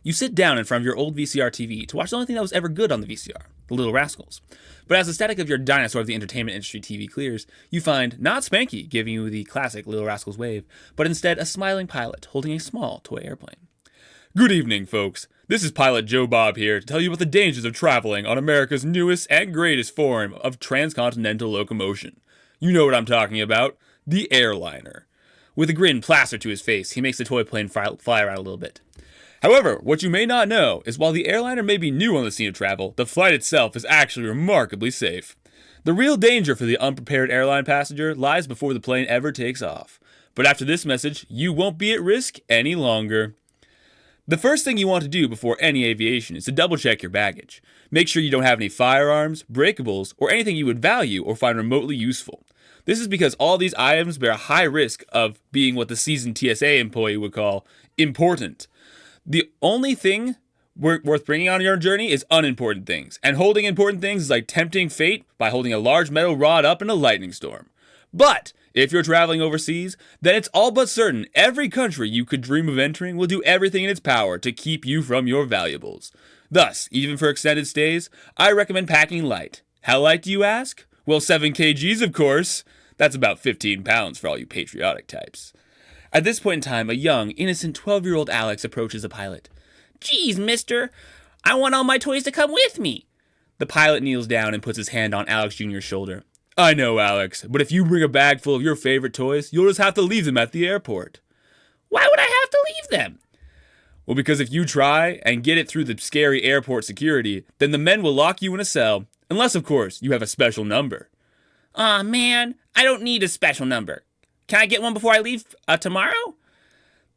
You sit down in front of your old VCR TV to watch the only thing that was ever good on the VCR, The Little Rascals. But as the static of your dinosaur of the entertainment industry TV clears, you find not Spanky giving you the classic Little Rascals wave, but instead a smiling pilot holding a small toy airplane. Good evening, folks. This is Pilot Joe Bob here to tell you about the dangers of traveling on America's newest and greatest form of transcontinental locomotion. You know what I'm talking about, the airliner. With a grin plastered to his face, he makes the toy plane fly around a little bit. However, what you may not know is while the airliner may be new on the scene of travel, the flight itself is actually remarkably safe. The real danger for the unprepared airline passenger lies before the plane ever takes off. But after this message, you won't be at risk any longer. The first thing you want to do before any aviation is to double check your baggage. Make sure you don't have any firearms, breakables, or anything you would value or find remotely useful. This is because all these items bear a high risk of being what the seasoned TSA employee would call important. The only thing worth bringing on your journey is unimportant things, and holding important things is like tempting fate by holding a large metal rod up in a lightning storm. But if you're traveling overseas, then it's all but certain every country you could dream of entering will do everything in its power to keep you from your valuables. Thus, even for extended stays, I recommend packing light. How light do you ask? Well, 7 kgs, of course. That's about 15 pounds for all you patriotic types. At this point in time, a young, innocent 12-year-old Alex approaches the pilot. "Geez, mister, I want all my toys to come with me." The pilot kneels down and puts his hand on Alex Jr.'s shoulder. "I know, Alex, but if you bring a bag full of your favorite toys, you'll just have to leave them at the airport." "Why would I have to leave them?" "Well, because if you try and get it through the scary airport security, then the men will lock you in a cell, unless, of course, you have a special number." "Aw, man, I don't need a special number. Can I get one before I leave tomorrow?"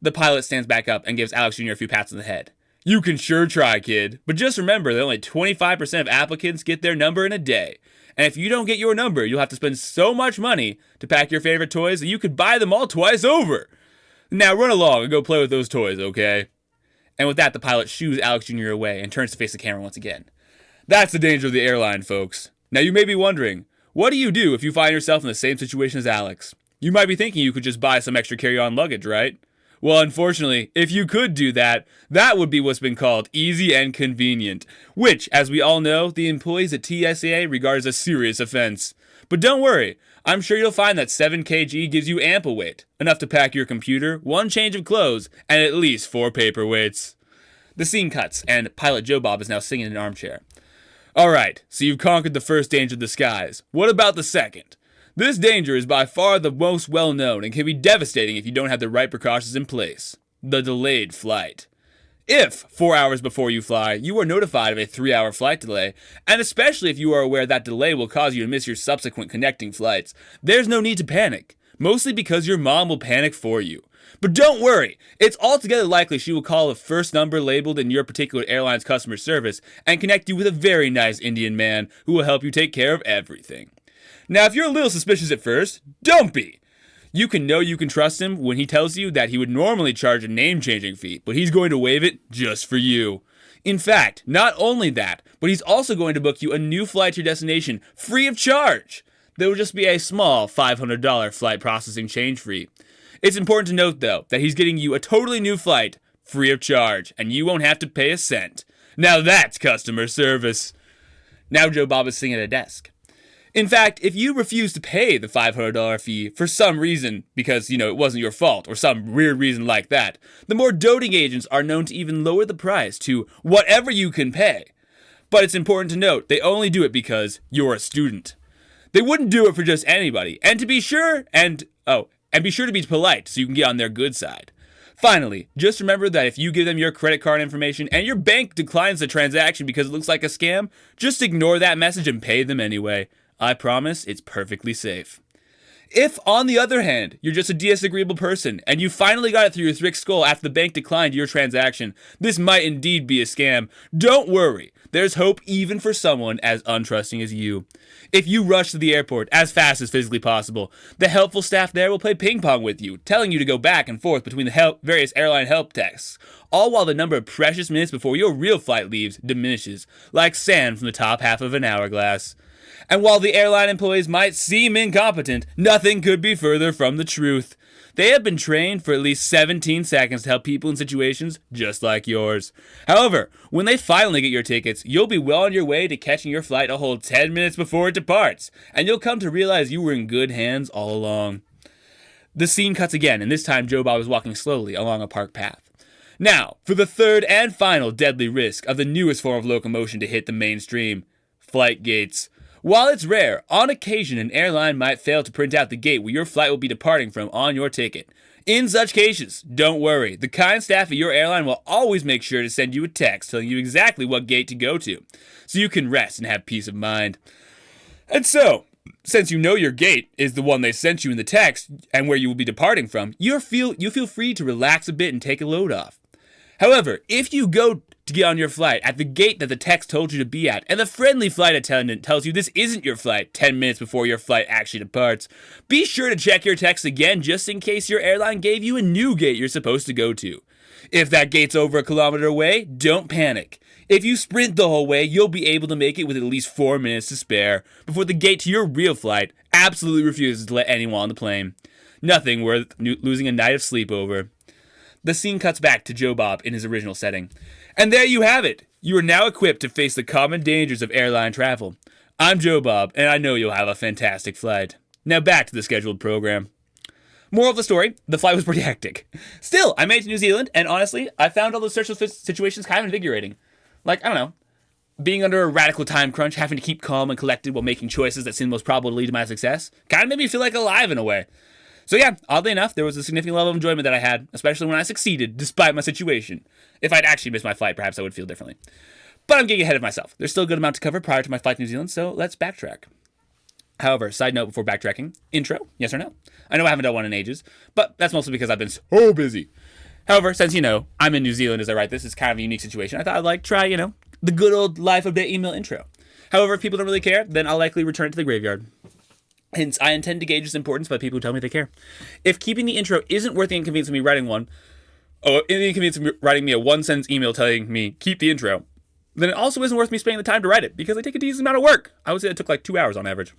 The pilot stands back up and gives Alex Jr. a few pats on the head. "You can sure try, kid, but just remember that only 25% of applicants get their number in a day. And if you don't get your number, you'll have to spend so much money to pack your favorite toys that you could buy them all twice over. Now run along and go play with those toys, okay?" And with that, the pilot shoos Alex Jr. away and turns to face the camera once again. That's the danger of the airline, folks. Now you may be wondering, what do you do if you find yourself in the same situation as Alex? You might be thinking you could just buy some extra carry-on luggage, right? Well, unfortunately, if you could do that, that would be what's been called easy and convenient, which, as we all know, the employees at TSA regard as a serious offense. But don't worry, I'm sure you'll find that 7 kg gives you ample weight, enough to pack your computer, 1 change of clothes, and at least 4 paperweights. The scene cuts, and Pilot Joe Bob is now singing in an armchair. Alright, so you've conquered the first danger of the skies. What about the second? This danger is by far the most well-known and can be devastating if you don't have the right precautions in place. The delayed flight. If, 4 hours before you fly, you are notified of a 3-hour flight delay, and especially if you are aware that delay will cause you to miss your subsequent connecting flights, there's no need to panic, mostly because your mom will panic for you. But don't worry, it's altogether likely she will call the first number labeled in your particular airline's customer service and connect you with a very nice Indian man who will help you take care of everything. Now, if you're a little suspicious at first, don't be. You can know you can trust him when he tells you that he would normally charge a name-changing fee, but he's going to waive it just for you. In fact, not only that, but he's also going to book you a new flight to your destination free of charge. There will just be a small $500 flight processing change fee. It's important to note, though, that he's getting you a totally new flight free of charge, and you won't have to pay a cent. Now that's customer service. Now Joe Bob is sitting at a desk. In fact, if you refuse to pay the $500 fee for some reason, because, it wasn't your fault, or some weird reason like that, the more doting agents are known to even lower the price to whatever you can pay. But it's important to note, they only do it because you're a student. They wouldn't do it for just anybody, and to be sure, and be sure to be polite so you can get on their good side. Finally, just remember that if you give them your credit card information and your bank declines the transaction because it looks like a scam, just ignore that message and pay them anyway. I promise it's perfectly safe. If, on the other hand, you're just a disagreeable person and you finally got it through your thick skull after the bank declined your transaction, this might indeed be a scam. Don't worry, there's hope even for someone as untrusting as you. If you rush to the airport as fast as physically possible, the helpful staff there will play ping pong with you, telling you to go back and forth between the various airline help desks, all while the number of precious minutes before your real flight leaves diminishes, like sand from the top half of an hourglass. And while the airline employees might seem incompetent, nothing could be further from the truth. They have been trained for at least 17 seconds to help people in situations just like yours. However, when they finally get your tickets, you'll be well on your way to catching your flight a whole 10 minutes before it departs, and you'll come to realize you were in good hands all along. The scene cuts again, and this time Joe Bob is walking slowly along a park path. Now, for the third and final deadly risk of the newest form of locomotion to hit the mainstream, flight gates. While it's rare, on occasion an airline might fail to print out the gate where your flight will be departing from on your ticket. In such cases, don't worry. The kind staff at your airline will always make sure to send you a text telling you exactly what gate to go to, so you can rest and have peace of mind. And so, since you know your gate is the one they sent you in the text and where you will be departing from, you feel free to relax a bit and take a load off. However, if you go to get on your flight at the gate that the text told you to be at, and the friendly flight attendant tells you this isn't your flight 10 minutes before your flight actually departs, be sure to check your text again just in case your airline gave you a new gate you're supposed to go to. If that gate's over a kilometer away, don't panic. If you sprint the whole way, you'll be able to make it with at least 4 minutes to spare before the gate to your real flight absolutely refuses to let anyone on the plane. Nothing worth losing a night of sleep over. The scene cuts back to Joe Bob in his original setting. And there you have it. You are now equipped to face the common dangers of airline travel. I'm Joe Bob, and I know you'll have a fantastic flight. Now back to the scheduled program. Moral of the story, the flight was pretty hectic. Still, I made it to New Zealand, and honestly, I found all those social situations kind of invigorating. Like, I don't know, being under a radical time crunch, having to keep calm and collected while making choices that seemed most probable to lead to my success, kind of made me feel like alive in a way. So yeah, oddly enough, there was a significant level of enjoyment that I had, especially when I succeeded, despite my situation. If I'd actually missed my flight, perhaps I would feel differently. But I'm getting ahead of myself. There's still a good amount to cover prior to my flight to New Zealand, so let's backtrack. However, side note before backtracking, intro, yes or no? I know I haven't done one in ages, but that's mostly because I've been so busy. However, since, I'm in New Zealand as I write this, it's kind of a unique situation, I thought I'd try, the good old life update email intro. However, if people don't really care, then I'll likely return it to the graveyard. Hence, I intend to gauge its importance by people who tell me they care. If keeping the intro isn't worth the inconvenience of me writing one, or the inconvenience of writing me a one-sentence email telling me, keep the intro, then it also isn't worth me spending the time to write it, because I take a decent amount of work. I would say it took 2 hours on average.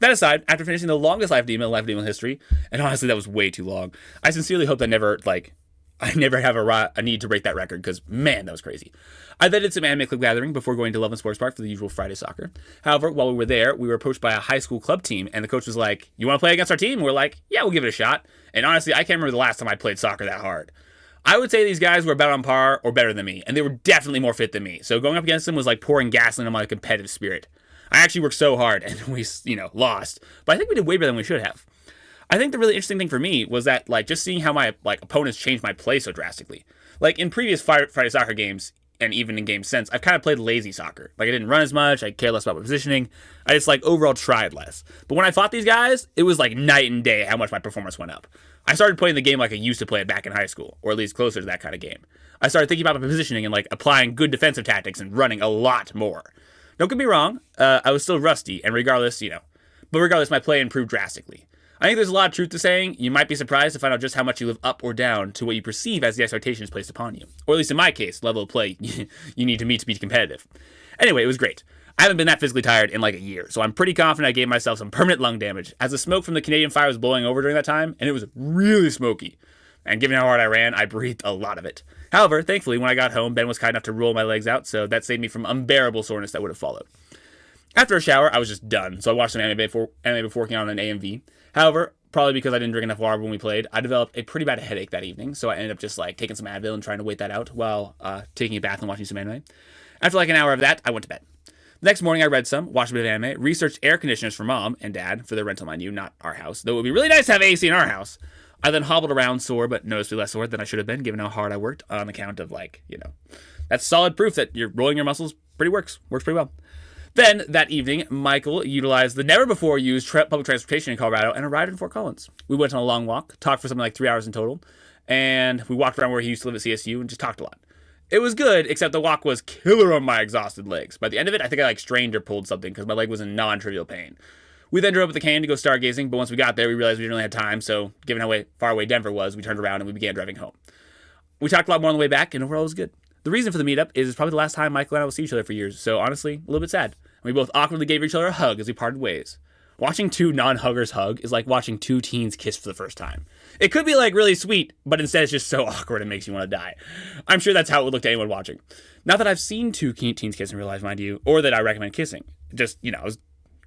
That aside, after finishing the longest live email in history, and honestly that was way too long, I sincerely hope I never have a need to break that record, because man, that was crazy. I then did some anime club gathering before going to Love and Sports Park for the usual Friday soccer. However, while we were there, we were approached by a high school club team, and the coach was like, you want to play against our team? And we're like, yeah, we'll give it a shot. And honestly, I can't remember the last time I played soccer that hard. I would say these guys were about on par or better than me, and they were definitely more fit than me. So going up against them was like pouring gasoline on my competitive spirit. I actually worked so hard, and we, lost. But I think we did way better than we should have. I think the really interesting thing for me was that, just seeing how my, opponents changed my play so drastically. In previous Friday soccer games, and even in games since, I've kind of played lazy soccer. I didn't run as much, I cared less about my positioning, I just, overall tried less. But when I fought these guys, it was, night and day how much my performance went up. I started playing the game like I used to play it back in high school, or at least closer to that kind of game. I started thinking about my positioning and, applying good defensive tactics and running a lot more. Don't get me wrong, I was still rusty, and regardless, my play improved drastically. I think there's a lot of truth to saying you might be surprised to find out just how much you live up or down to what you perceive as the expectations placed upon you. Or at least in my case, level of play you need to meet to be competitive. Anyway, it was great. I haven't been that physically tired in a year, so I'm pretty confident I gave myself some permanent lung damage, as the smoke from the Canadian fire was blowing over during that time, and it was really smoky. And given how hard I ran, I breathed a lot of it. However, thankfully, when I got home, Ben was kind enough to roll my legs out, so that saved me from unbearable soreness that would have followed. After a shower, I was just done, so I watched some anime before working on an AMV. However, probably because I didn't drink enough water when we played, I developed a pretty bad headache that evening, so I ended up just taking some Advil and trying to wait that out while taking a bath and watching some anime. After an hour of that, I went to bed. The next morning, I read some, watched a bit of anime, researched air conditioners for Mom and Dad for their rental, mind you, not our house, though it would be really nice to have AC in our house. I then hobbled around sore, but noticeably less sore than I should have been, given how hard I worked on account of, that's solid proof that you're rolling your muscles works pretty well. Then, that evening, Michael utilized the never-before-used public transportation in Colorado and arrived in Fort Collins. We went on a long walk, talked for something 3 hours in total, and we walked around where he used to live at CSU and just talked a lot. It was good, except the walk was killer on my exhausted legs. By the end of it, I think I strained or pulled something because my leg was in non-trivial pain. We then drove up with the cane to go stargazing, but once we got there, we realized we didn't really have time, so given how far away Denver was, we turned around and we began driving home. We talked a lot more on the way back, and overall it was good. The reason for the meetup is it's probably the last time Michael and I will see each other for years, so honestly, a little bit sad. We both awkwardly gave each other a hug as we parted ways. Watching two non-huggers hug is like watching two teens kiss for the first time. It could be like really sweet, but instead it's just so awkward it makes you want to die. I'm sure that's how it would look to anyone watching. Not that I've seen two teens kiss in real life, mind you, or that I recommend kissing. Just, I was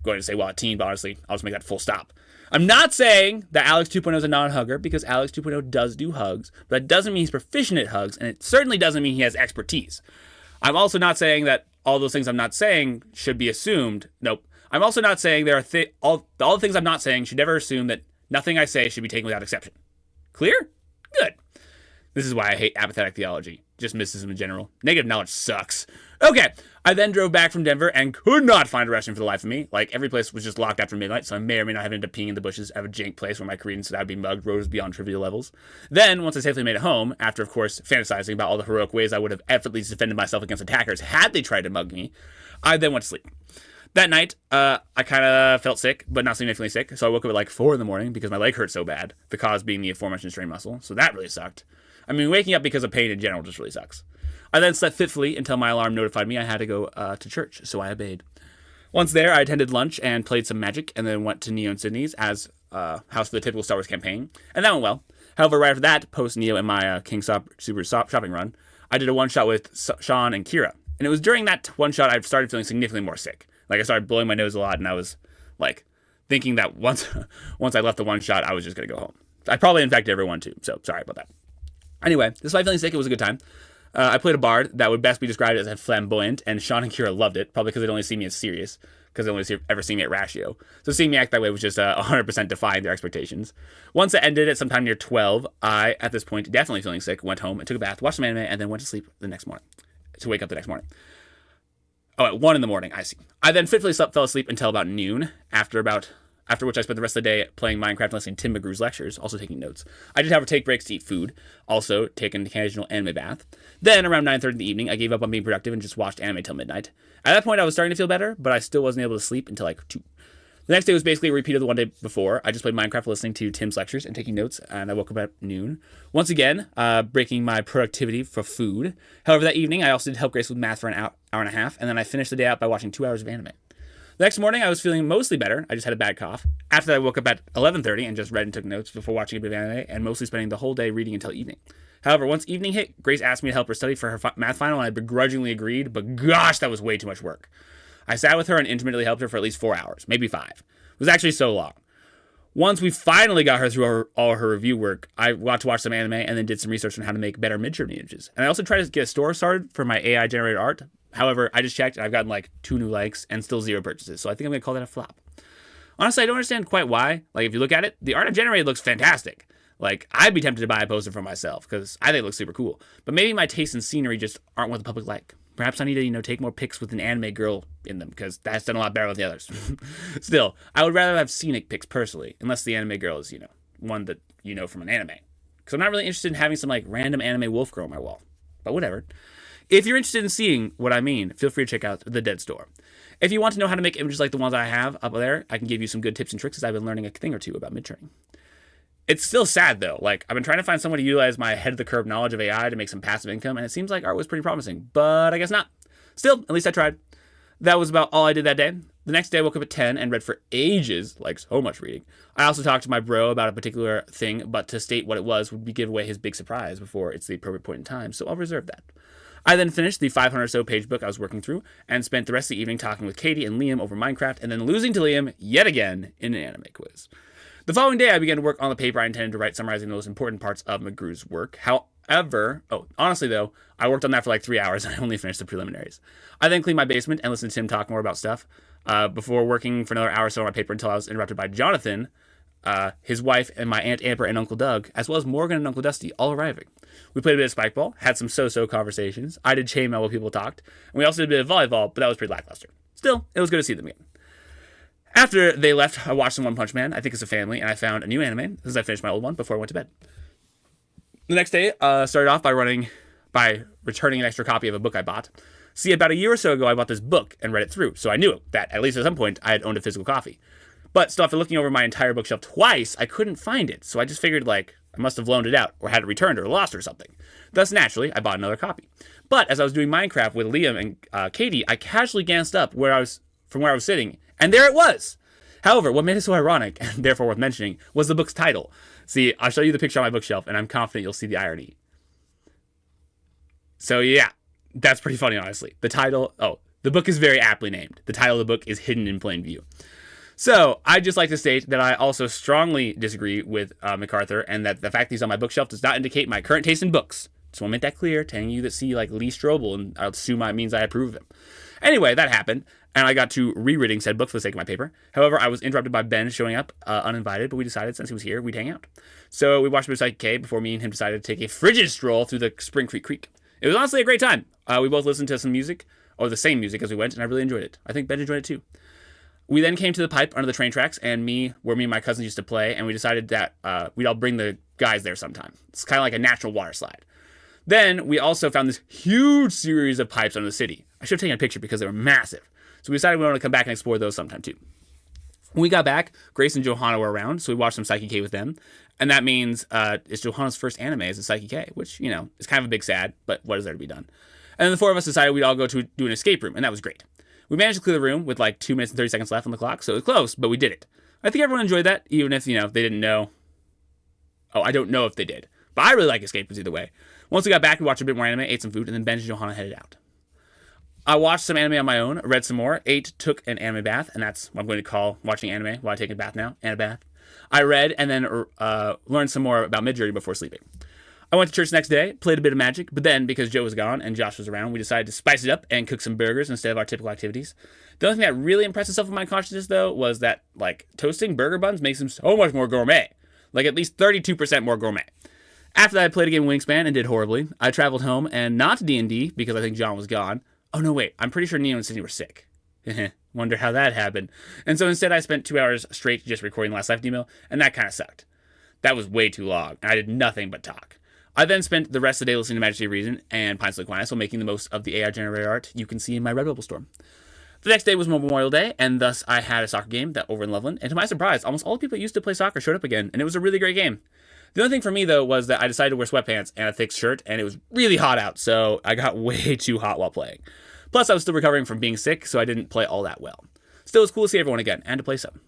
going to say, well, a teen, but honestly, I'll just make that full stop. I'm not saying that Alex 2.0 is a non-hugger, because Alex 2.0 does do hugs, but that doesn't mean he's proficient at hugs, and it certainly doesn't mean he has expertise. I'm also not saying that all those things I'm not saying should be assumed. Nope. I'm also not saying there are all the things I'm not saying should never assume that nothing I say should be taken without exception. Clear? Good. This is why I hate apathetic theology. Just mysticism in general. Negative knowledge sucks. Okay, I then drove back from Denver and could not find a restaurant for the life of me. Like, every place was just locked after midnight, so I may or may not have ended up peeing in the bushes at a jank place where my Korean said I'd be mugged rose beyond trivial levels. Then, once I safely made it home, after, of course, fantasizing about all the heroic ways I would have effortlessly defended myself against attackers had they tried to mug me, I then went to sleep. That night, I kind of felt sick, but not significantly sick, so I woke up at like 4 in the morning because my leg hurt so bad, the cause being the aforementioned strained muscle, so that really sucked. I mean, waking up because of pain in general just really sucks. I then slept fitfully until my alarm notified me I had to go to church, so I obeyed. Once there, I attended lunch and played some Magic, and then went to Neo and Sydney's as house for the typical Star Wars campaign, and that went well. However, right after that, post Neo and my King Super shopping run, I did a one-shot with Sean and Kira, and it was during that one-shot I started feeling significantly more sick. Like, I started blowing my nose a lot, and I was, like, thinking that once I left the one-shot, I was just going to go home. I probably infected everyone, too, so sorry about that. Anyway, despite feeling sick, it was a good time. I played a bard that would best be described as flamboyant, and Sean and Kira loved it, probably because they'd only see me as serious, because they only ever see me at ratio. So seeing me act that way was just 100% defying their expectations. Once it ended at sometime near 12, I, at this point, definitely feeling sick, went home and took a bath, watched some anime, and then went to sleep the next morning, to wake up the next morning. Oh, at 1 in the morning, I see. I then fitfully fell asleep until about noon, after which I spent the rest of the day playing Minecraft and listening to Tim McGrew's lectures, also taking notes. I did, however, take breaks to eat food, also take an occasional anime bath. Then, around 9:30 in the evening, I gave up on being productive and just watched anime till midnight. At that point, I was starting to feel better, but I still wasn't able to sleep until like 2. The next day was basically a repeat of the one day before. I just played Minecraft listening to Tim's lectures and taking notes, and I woke up at noon. Once again, breaking my productivity for food. However, that evening, I also did help Grace with math for an hour and a half, and then I finished the day out by watching 2 hours of anime. The next morning, I was feeling mostly better. I just had a bad cough. After that, I woke up at 11:30 and just read and took notes before watching a bit of anime, and mostly spending the whole day reading until evening. However, once evening hit, Grace asked me to help her study for her math final, and I begrudgingly agreed, but gosh, that was way too much work. I sat with her and intermittently helped her for at least 4 hours, maybe 5. It was actually so long. Once we finally got her through all her review work, I got to watch some anime and then did some research on how to make better mid-journey images. And I also tried to get a store started for my AI-generated art. However, I just checked and I've gotten like 2 new likes and still 0 purchases. So I think I'm going to call that a flop. Honestly, I don't understand quite why. Like, if you look at it, the art I've generated looks fantastic. Like, I'd be tempted to buy a poster for myself because I think it looks super cool. But maybe my taste in scenery just aren't what the public like. Perhaps I need to, take more pics with an anime girl in them because that's done a lot better with the others. Still, I would rather have scenic pics personally, unless the anime girl is, one that from an anime. Because I'm not really interested in having some, random anime wolf girl on my wall. But whatever. If you're interested in seeing what I mean, feel free to check out the Dead Store. If you want to know how to make images like the ones I have up there, I can give you some good tips and tricks as I've been learning a thing or two about mid-journey. It's still sad, though. I've been trying to find someone to utilize my ahead-of-the-curve knowledge of AI to make some passive income, and it seems like art was pretty promising, but I guess not. Still, at least I tried. That was about all I did that day. The next day, I woke up at 10 and read for ages, so much reading. I also talked to my bro about a particular thing, but to state what it was would give away his big surprise before it's the appropriate point in time, so I'll reserve that. I then finished the 500 or so page book I was working through, and spent the rest of the evening talking with Katie and Liam over Minecraft, and then losing to Liam yet again in an anime quiz. The following day, I began to work on the paper I intended to write summarizing the most important parts of McGrew's work. Honestly though, I worked on that for 3 hours and I only finished the preliminaries. I then cleaned my basement and listened to Tim talk more about stuff, before working for another hour or so on my paper until I was interrupted by Jonathan, his wife, and my Aunt Amber and Uncle Doug, as well as Morgan and Uncle Dusty, all arriving. We played a bit of spikeball, had some so-so conversations. I did chainmail while people talked, and we also did a bit of volleyball, but that was pretty lackluster. Still, it was good to see them again. After they left, I watched some One Punch Man, I think it's a family, and I found a new anime, since I finished my old one before I went to bed. The next day, started off by returning an extra copy of a book I bought. See, about a year or so ago, I bought this book and read it through, so I knew that, at least at some point, I had owned a physical copy. But still, after looking over my entire bookshelf twice, I couldn't find it, so I just figured, I must have loaned it out, or had it returned, or lost or something. Thus, naturally, I bought another copy. But as I was doing Minecraft with Liam and Katie, I casually glanced up from where I was sitting, and there it was! However, what made it so ironic, and therefore worth mentioning, was the book's title. See, I'll show you the picture on my bookshelf, and I'm confident you'll see the irony. So yeah, that's pretty funny, honestly. The book is very aptly named. The title of the book is Hidden in Plain View. So I'd just like to state that I also strongly disagree with MacArthur, and that the fact that he's on my bookshelf does not indicate my current taste in books. Just want to make that clear, telling you that see like Lee Strobel, and I'll assume that means I approve of him. Anyway, that happened, and I got to rereading said book for the sake of my paper. However, I was interrupted by Ben showing up uninvited, but we decided since he was here, we'd hang out. So we watched a bit of Psychic K before me and him decided to take a frigid stroll through the Spring Creek. It was honestly a great time. We both listened to some music, or the same music as we went, and I really enjoyed it. I think Ben enjoyed it too. We then came to the pipe under the train tracks, and where me and my cousins used to play, and we decided that we'd all bring the guys there sometime. It's kind of like a natural water slide. Then we also found this huge series of pipes under the city. I should have taken a picture because they were massive. So we decided we wanted to come back and explore those sometime too. When we got back, Grace and Johanna were around, so we watched some Psyche K with them. And that means it's Johanna's first anime as a Psyche K, which, is kind of a big sad, but what is there to be done? And then the four of us decided we'd all go to do an escape room, and that was great. We managed to clear the room with like 2 minutes and 30 seconds left on the clock, so it was close, but we did it. I think everyone enjoyed that, even if, they didn't know. Oh, I don't know if they did. But I really like escape rooms either way. Once we got back, we watched a bit more anime, ate some food, and then Ben and Johanna headed out. I watched some anime on my own, read some more, took an anime bath, and that's what I'm going to call watching anime while I take a bath now, and a bath. I read and then learned some more about Midjourney before sleeping. I went to church the next day, played a bit of Magic, but then, because Joe was gone and Josh was around, we decided to spice it up and cook some burgers instead of our typical activities. The only thing that really impressed itself with my consciousness, though, was that, toasting burger buns makes them so much more gourmet. At least 32% more gourmet. After that, I played a game of Wingspan and did horribly. I traveled home, and not to D&D, because I think John was gone. Oh, no, wait. I'm pretty sure Neo and Sydney were sick. Wonder how that happened. And so instead, I spent 2 hours straight just recording the last life demo, and that kind of sucked. That was way too long, and I did nothing but talk. I then spent the rest of the day listening to Majesty of Reason and Pines of Aquinas while making the most of the AI-generated art you can see in my Redbubble store. The next day was Memorial Day, and thus I had a soccer game that over in Loveland, and to my surprise, almost all the people that used to play soccer showed up again, and it was a really great game. The only thing for me, though, was that I decided to wear sweatpants and a thick shirt, and it was really hot out, so I got way too hot while playing. Plus, I was still recovering from being sick, so I didn't play all that well. Still, it was cool to see everyone again, and to play some.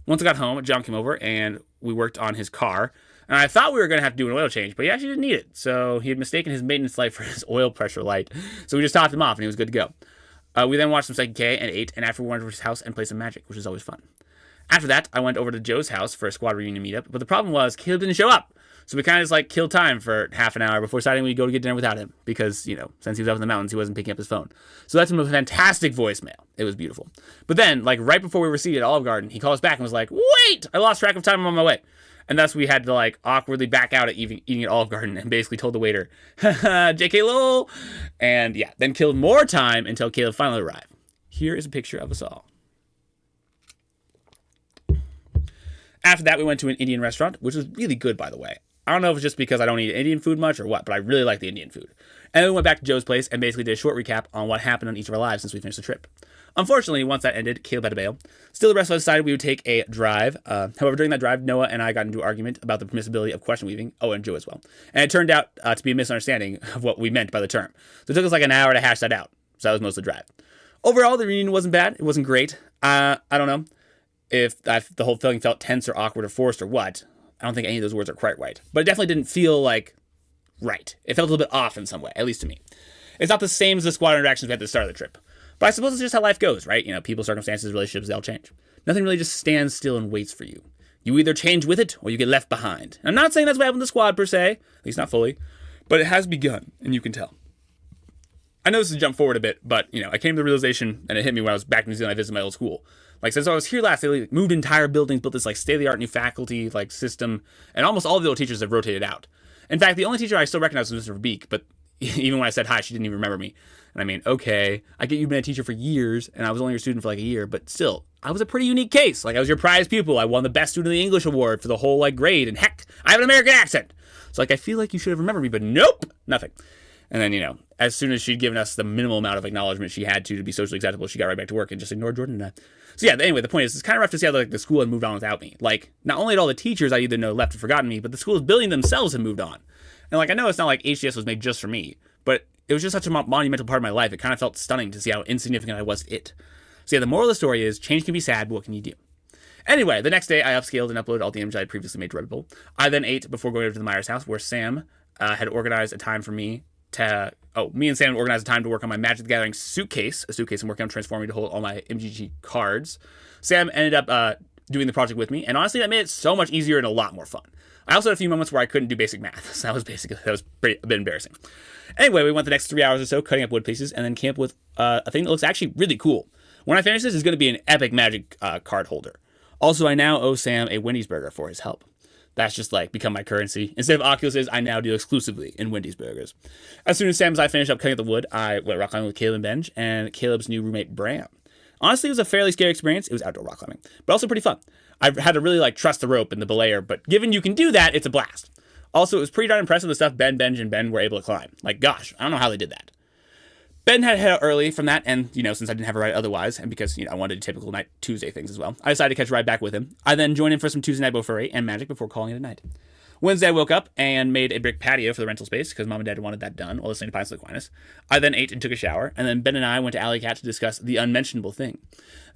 Once I got home, John came over, and we worked on his car, and I thought we were going to have to do an oil change, but he actually didn't need it, so he had mistaken his maintenance light for his oil pressure light, so we just topped him off, and he was good to go. We then watched some Psyche K and ate, and after we went over to his house and played some Magic, which was always fun. After that, I went over to Joe's house for a squad reunion meetup, but the problem was Caleb didn't show up. So we kind of just killed time for half an hour before deciding we'd go to get dinner without him because, since he was up in the mountains, he wasn't picking up his phone. So that's a fantastic voicemail. It was beautiful. But then, right before we were seated at Olive Garden, he called us back and was like, wait, I lost track of time. I'm on my way. And thus we had to awkwardly back out at eating at Olive Garden and basically told the waiter, JK lol. And yeah, then killed more time until Caleb finally arrived. Here is a picture of us all. After that, we went to an Indian restaurant, which was really good, by the way. I don't know if it's just because I don't eat Indian food much or what, but I really like the Indian food. And then we went back to Joe's place and basically did a short recap on what happened on each of our lives since we finished the trip. Unfortunately, once that ended, Caleb had to bail. Still, the rest of us decided we would take a drive. However, during that drive, Noah and I got into an argument about the permissibility of question weaving. Oh, and Joe as well. And it turned out to be a misunderstanding of what we meant by the term. So it took us an hour to hash that out. So that was most of the drive. Overall, the reunion wasn't bad. It wasn't great. I don't know if the whole feeling felt tense or awkward or forced or what. I don't think any of those words are quite right. But it definitely didn't feel right. It felt a little bit off in some way, at least to me. It's not the same as the squad interactions we had at the start of the trip. But I suppose it's just how life goes, right? People, circumstances, relationships, they all change. Nothing really just stands still and waits for you. You either change with it or you get left behind. I'm not saying that's what happened in the squad per se, at least not fully, but it has begun, and you can tell. I know this is a jump forward a bit, but, I came to the realization, and it hit me when I was back in New Zealand, I visited my old school. Since I was here last, they moved entire buildings, built this state-of-the-art new faculty system, and almost all the old teachers have rotated out. In fact, the only teacher I still recognize was Mr. Beek, but even when I said hi, she didn't even remember me. And I mean, okay, I get you've been a teacher for years, and I was only your student for a year, but still, I was a pretty unique case. I was your prize pupil. I won the best student of the English award for the whole grade, and heck, I have an American accent. So I feel like you should have remembered me, but nope, nothing. And then, as soon as she'd given us the minimal amount of acknowledgement she had to be socially acceptable, she got right back to work and just ignored Jordan and I. So yeah, anyway, the point is, it's kind of rough to see how the school had moved on without me. Not only had all the teachers I either know left or forgotten me, but the school's building themselves had moved on. And I know it's not like HGS was made just for me, but it was just such a monumental part of my life. It kind of felt stunning to see how insignificant I was to it. So yeah, the moral of the story is, change can be sad, but what can you do? Anyway, the next day I upscaled and uploaded all the images I had previously made to Redbull. I then ate before going over to the Myers house, where Sam had organized a time for me to... me and Sam organized a time to work on my Magic the Gathering suitcase, a suitcase I'm working on transforming to hold all my MGG cards. Sam ended up doing the project with me, and honestly, that made it so much easier and a lot more fun. I also had a few moments where I couldn't do basic math, so that was a bit embarrassing. Anyway, we went the next 3 hours or so cutting up wood pieces, and then came up with a thing that looks actually really cool. When I finish this, it's going to be an epic Magic card holder. Also, I now owe Sam a Wendy's burger for his help. That's just like become my currency. Instead of Oculuses, I now deal exclusively in Wendy's burgers. As soon as Sam and I finished up cutting up the wood, I went rock climbing with Caleb and Benj and Caleb's new roommate Bram. Honestly, it was a fairly scary experience. It was outdoor rock climbing, but also pretty fun. I had to really trust the rope and the belayer, but given you can do that, it's a blast. Also, it was pretty darn impressive the stuff Benj, and Ben were able to climb. Gosh, I don't know how they did that. Ben had to head out early from that, and, since I didn't have a ride otherwise, and because, I wanted to do typical night Tuesday things as well, I decided to catch a ride back with him. I then joined him for some Tuesday night buffet and Magic before calling it a night. Wednesday, I woke up and made a brick patio for the rental space, because Mom and Dad wanted that done while listening to Pints of Aquinas. I then ate and took a shower, and then Ben and I went to Alley Cat to discuss the unmentionable thing.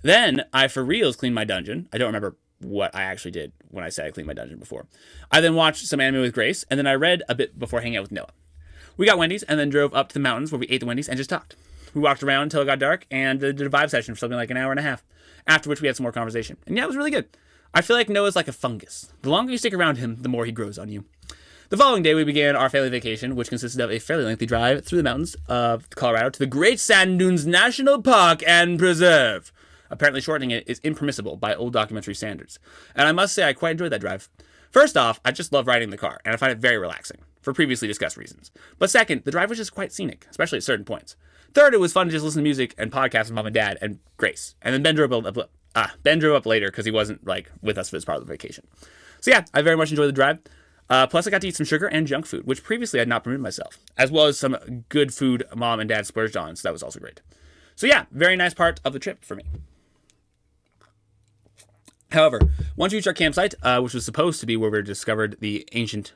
Then, I for reals cleaned my dungeon. I don't remember what I actually did when I said I cleaned my dungeon before. I then watched some anime with Grace, and then I read a bit before hanging out with Noah. We got Wendy's, and then drove up to the mountains where we ate the Wendy's and just talked. We walked around until it got dark and did a vibe session for something like an hour and a half, after which we had some more conversation. And yeah, it was really good. I feel like Noah's like a fungus. The longer you stick around him, the more he grows on you. The following day, we began our family vacation, which consisted of a fairly lengthy drive through the mountains of Colorado to the Great Sand Dunes National Park and Preserve. Apparently shortening it is impermissible by old documentary standards. And I must say I quite enjoyed that drive. First off, I just love riding the car, and I find it very relaxing, for previously discussed reasons. But second, the drive was just quite scenic, especially at certain points. Third, it was fun to just listen to music and podcasts with Mom and Dad and Grace. And then Ben drove up later because he wasn't with us for this part of the vacation. So yeah, I very much enjoyed the drive. Plus, I got to eat some sugar and junk food, which previously I had not permitted myself, as well as some good food Mom and Dad splurged on, so that was also great. So yeah, very nice part of the trip for me. However, once we reached our campsite, which was supposed to be where we discovered the ancient...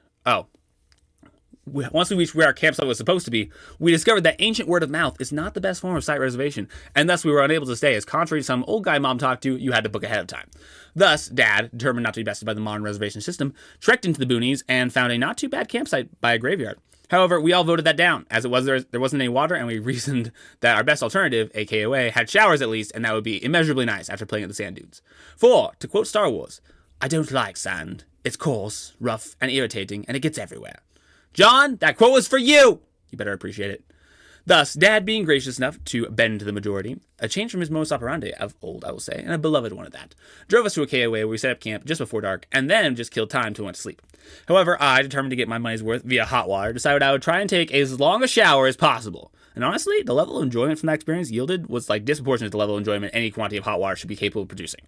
Once we reached where our campsite was supposed to be, we discovered that ancient word of mouth is not the best form of site reservation, and thus we were unable to stay, as contrary to some old guy Mom talked to, you had to book ahead of time. Thus, Dad, determined not to be bested by the modern reservation system, trekked into the boonies and found a not too bad campsite by a graveyard. However, we all voted that down, as it was there wasn't any water, and we reasoned that our best alternative, a KOA, had showers at least, and that would be immeasurably nice after playing at the sand dunes. For, to quote Star Wars, I don't like sand. It's coarse, rough, and irritating, and it gets everywhere. John, that quote was for you! You better appreciate it. Thus, Dad being gracious enough to bend to the majority, a change from his modus operandi of old, I will say, and a beloved one at that, drove us to a KOA where we set up camp just before dark, and then just killed time till we went to sleep. However, I, determined to get my money's worth via hot water, decided I would try and take as long a shower as possible. And honestly, the level of enjoyment from that experience yielded was disproportionate to the level of enjoyment any quantity of hot water should be capable of producing.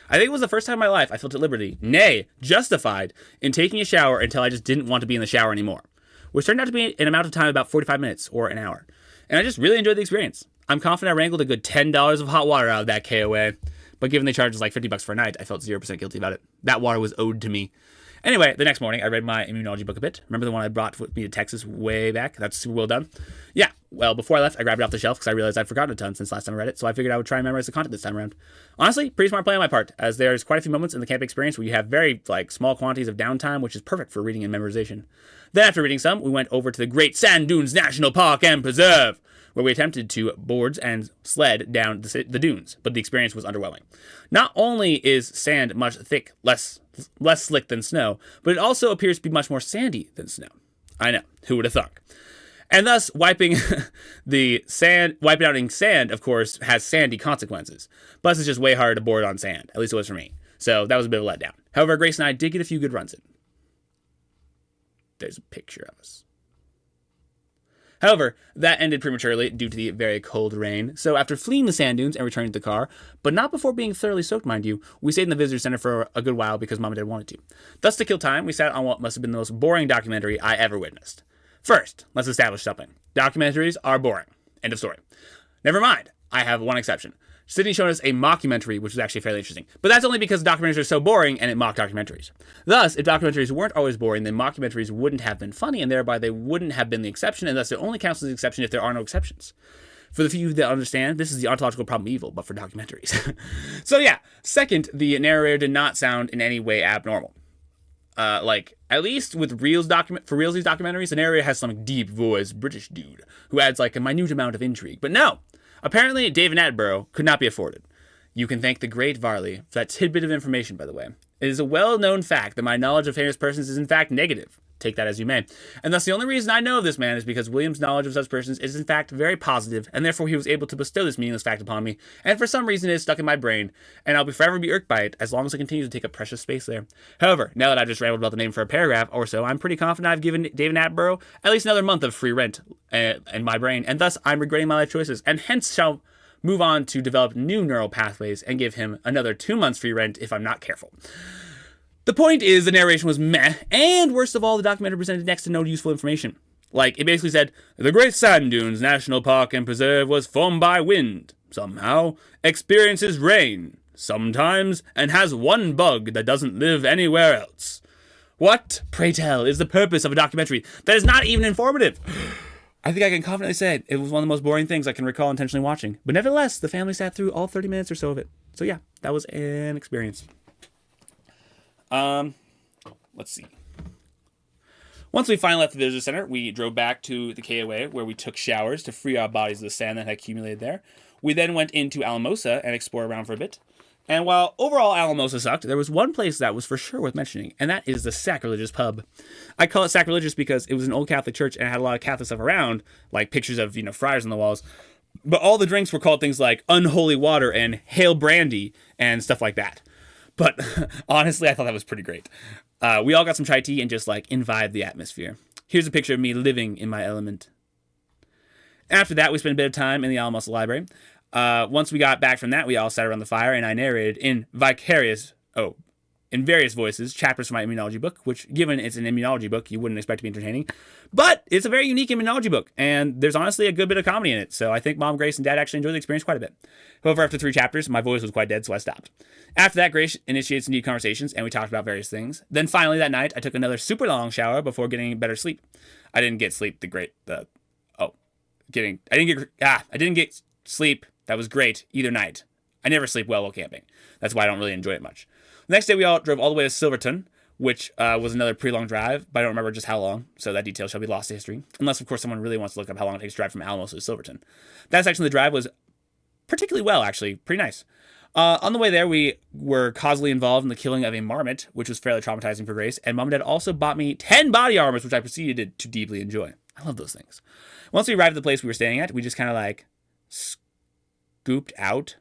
I think it was the first time in my life I felt at liberty, nay, justified, in taking a shower until I just didn't want to be in the shower anymore, which turned out to be an amount of time of about 45 minutes or an hour. And I just really enjoyed the experience. I'm confident I wrangled a good $10 of hot water out of that KOA, but given they charged us $50 for a night, I felt 0% guilty about it. That water was owed to me. Anyway, the next morning, I read my immunology book a bit. Remember the one I brought with me to Texas way back? That's super well done. Yeah, well, before I left, I grabbed it off the shelf because I realized I'd forgotten a ton since last time I read it, so I figured I would try and memorize the content this time around. Honestly, pretty smart play on my part, as there's quite a few moments in the camp experience where you have very, small quantities of downtime, which is perfect for reading and memorization. Then after reading some, we went over to the Great Sand Dunes National Park and Preserve, where we attempted to boards and sled down the dunes, but the experience was underwhelming. Not only is sand much thick, less slick than snow, but it also appears to be much more sandy than snow. I know, who would have thunk? And thus, wiping out in sand, of course, has sandy consequences. Plus, it's just way harder to board on sand. At least it was for me. So that was a bit of a letdown. However, Grace and I did get a few good runs in. There's a picture of us. However, that ended prematurely due to the very cold rain, so after fleeing the sand dunes and returning to the car, but not before being thoroughly soaked, mind you, we stayed in the visitor center for a good while because Mom and Dad wanted to. Thus, to kill time, we sat on what must have been the most boring documentary I ever witnessed. First, let's establish something. Documentaries are boring. End of story. Never mind, I have one exception. Sydney showed us a mockumentary, which was actually fairly interesting. But that's only because documentaries are so boring and it mocked documentaries. Thus, if documentaries weren't always boring, then mockumentaries wouldn't have been funny, and thereby they wouldn't have been the exception, and thus it only counts as the exception if there are no exceptions. For the few that understand, this is the ontological problem of evil, but for documentaries. So yeah, second, the narrator did not sound in any way abnormal. Like, at least with for realsies documentaries, the narrator has some deep voice British dude who adds like a minute amount of intrigue. But no, apparently David Attenborough could not be afforded. You can thank the great Varley for that tidbit of information, by the way. It is a well-known fact that my knowledge of famous persons is in fact negative. Take that as you may. And thus the only reason I know of this man is because William's knowledge of such persons is in fact very positive, and therefore he was able to bestow this meaningless fact upon me, and for some reason it is stuck in my brain, and I'll forever be irked by it as long as I continue to take up precious space there. However, now that I've just rambled about the name for a paragraph or so, I'm pretty confident I've given David Attenborough at least another month of free rent in my brain, and thus I'm regretting my life choices, and hence shall move on to develop new neural pathways and give him another 2 months free rent if I'm not careful. The point is, the narration was meh, and worst of all, the documentary presented next to no useful information. Like, it basically said, the Great Sand Dunes National Park and Preserve was formed by wind, somehow, experiences rain, sometimes, and has one bug that doesn't live anywhere else. What, pray tell, is the purpose of a documentary that is not even informative? I think I can confidently say it was one of the most boring things I can recall intentionally watching. But nevertheless, the family sat through all 30 minutes or so of it. So yeah, that was an experience. Let's see. Once we finally left the visitor center, we drove back to the KOA where we took showers to free our bodies of the sand that had accumulated there. We then went into Alamosa and explored around for a bit. And while overall Alamosa sucked, there was one place that was for sure worth mentioning, and that is the Sacrilegious pub. I call it sacrilegious because it was an old Catholic church and it had a lot of Catholic stuff around, like pictures of, friars on the walls. But all the drinks were called things like Unholy Water and Hail Brandy and stuff like that. But honestly, I thought that was pretty great. We all got some chai tea and just imbibed the atmosphere. Here's a picture of me living in my element. After that, we spent a bit of time in the Alamosa Library. Once we got back from that, we all sat around the fire and I narrated in various voices, chapters from my immunology book, which, given it's an immunology book, you wouldn't expect to be entertaining. But it's a very unique immunology book, and there's honestly a good bit of comedy in it, so I think Mom, Grace, and Dad actually enjoyed the experience quite a bit. However, after 3 chapters, my voice was quite dead, so I stopped. After that, Grace initiated some deep conversations, and we talked about various things. Then finally, that night, I took another super long shower before getting better sleep. I didn't get sleep I didn't get sleep that was great either night. I never sleep well while camping. That's why I don't really enjoy it much. The next day, we all drove all the way to Silverton, which was another pretty long drive, but I don't remember just how long, so that detail shall be lost to history. Unless, of course, someone really wants to look up how long it takes to drive from Alamosa to Silverton. That section of the drive was particularly well, actually. Pretty nice. On the way there, we were causally involved in the killing of a marmot, which was fairly traumatizing for Grace, and Mom and Dad also bought me 10 body armors, which I proceeded to deeply enjoy. I love those things. Once we arrived at the place we were staying at, we just kind of scooped out.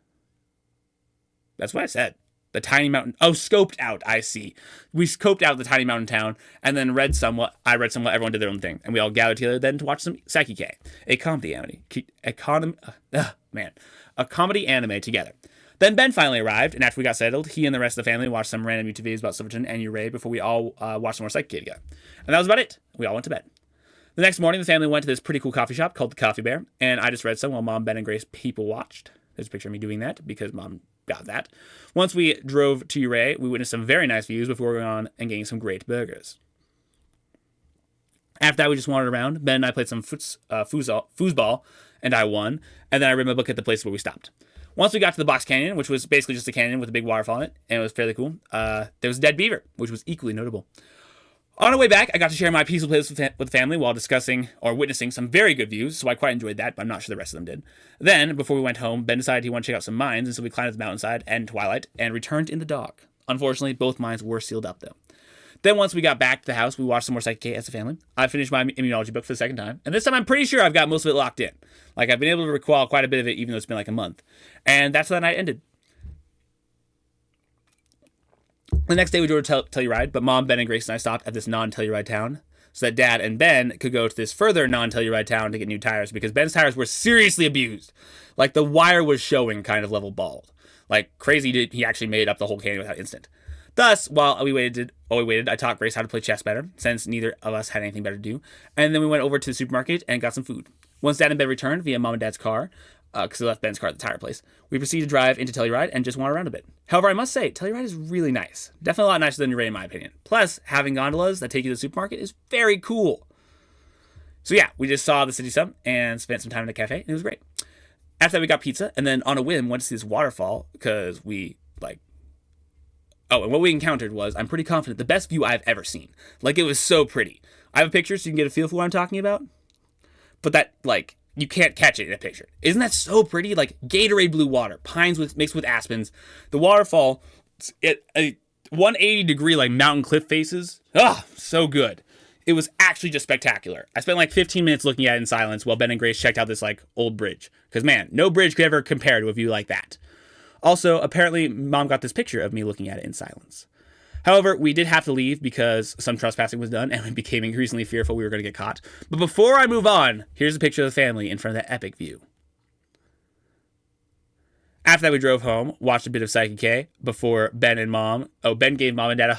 That's what I said. The tiny mountain. Oh, scoped out. I see. We scoped out the tiny mountain town and then read somewhat. I read somewhat. Everyone did their own thing. And we all gathered together then to watch some Saiki-K, a comedy anime. A comedy anime together. Then Ben finally arrived, and after we got settled, he and the rest of the family watched some random YouTube videos about Silverton and Uray before we all watched some more Saiki-K together. And that was about it. We all went to bed. The next morning, the family went to this pretty cool coffee shop called the Coffee Bear, and I just read some while Mom, Ben, and Grace people watched. There's a picture of me doing that because Mom got that. Once we drove to Uray, we witnessed some very nice views before going on and getting some great burgers. After that, we just wandered around. Ben and I played some foosball, and I won. And then I read my book at the place where we stopped. Once we got to the Box Canyon, which was basically just a canyon with a big waterfall in it, and it was fairly cool, there was a dead beaver, which was equally notable. On our way back, I got to share my peaceful place with the family while discussing or witnessing some very good views, so I quite enjoyed that, but I'm not sure the rest of them did. Then, before we went home, Ben decided he wanted to check out some mines, and so we climbed up the mountainside and twilight and returned in the dark. Unfortunately, both mines were sealed up, though. Then once we got back to the house, we watched some more Saiki-K as a family. I finished my immunology book for the second time, and this time I'm pretty sure I've got most of it locked in. I've been able to recall quite a bit of it, even though it's been a month. And that's how that night ended. The next day we drove to Telluride, but Mom, Ben, and Grace and I stopped at this non-Telluride town so that Dad and Ben could go to this further non-Telluride town to get new tires because Ben's tires were seriously abused. The wire was showing kind of level bald. Crazy, he actually made up the whole canyon without instant. Thus, while we waited, I taught Grace how to play chess better, since neither of us had anything better to do, and then we went over to the supermarket and got some food. Once Dad and Ben returned via Mom and Dad's car, because they left Ben's car at the tire place, we proceeded to drive into Telluride and just wander around a bit. However, I must say, Telluride is really nice. Definitely a lot nicer than Uray in my opinion. Plus, having gondolas that take you to the supermarket is very cool. So yeah, we just saw the city sub and spent some time in a cafe, and it was great. After that, we got pizza, and then on a whim, went to see this waterfall because we, like, oh, and what we encountered was, I'm pretty confident, the best view I've ever seen. Like, it was so pretty. I have a picture so you can get a feel for what I'm talking about. But that, like, you can't catch it in a picture. Isn't that so pretty? Like, Gatorade blue water, pines mixed with aspens. The waterfall, it a 180-degree, like, mountain cliff faces. Ah, so good. It was actually just spectacular. I spent like 15 minutes looking at it in silence while Ben and Grace checked out this, like, old bridge. Because, man, no bridge could ever compare to a view like that. Also, apparently, Mom got this picture of me looking at it in silence. However, we did have to leave because some trespassing was done and we became increasingly fearful we were going to get caught. But before I move on, here's a picture of the family in front of that epic view. After that, we drove home, watched a bit of Psyche K before Ben gave Mom and Dad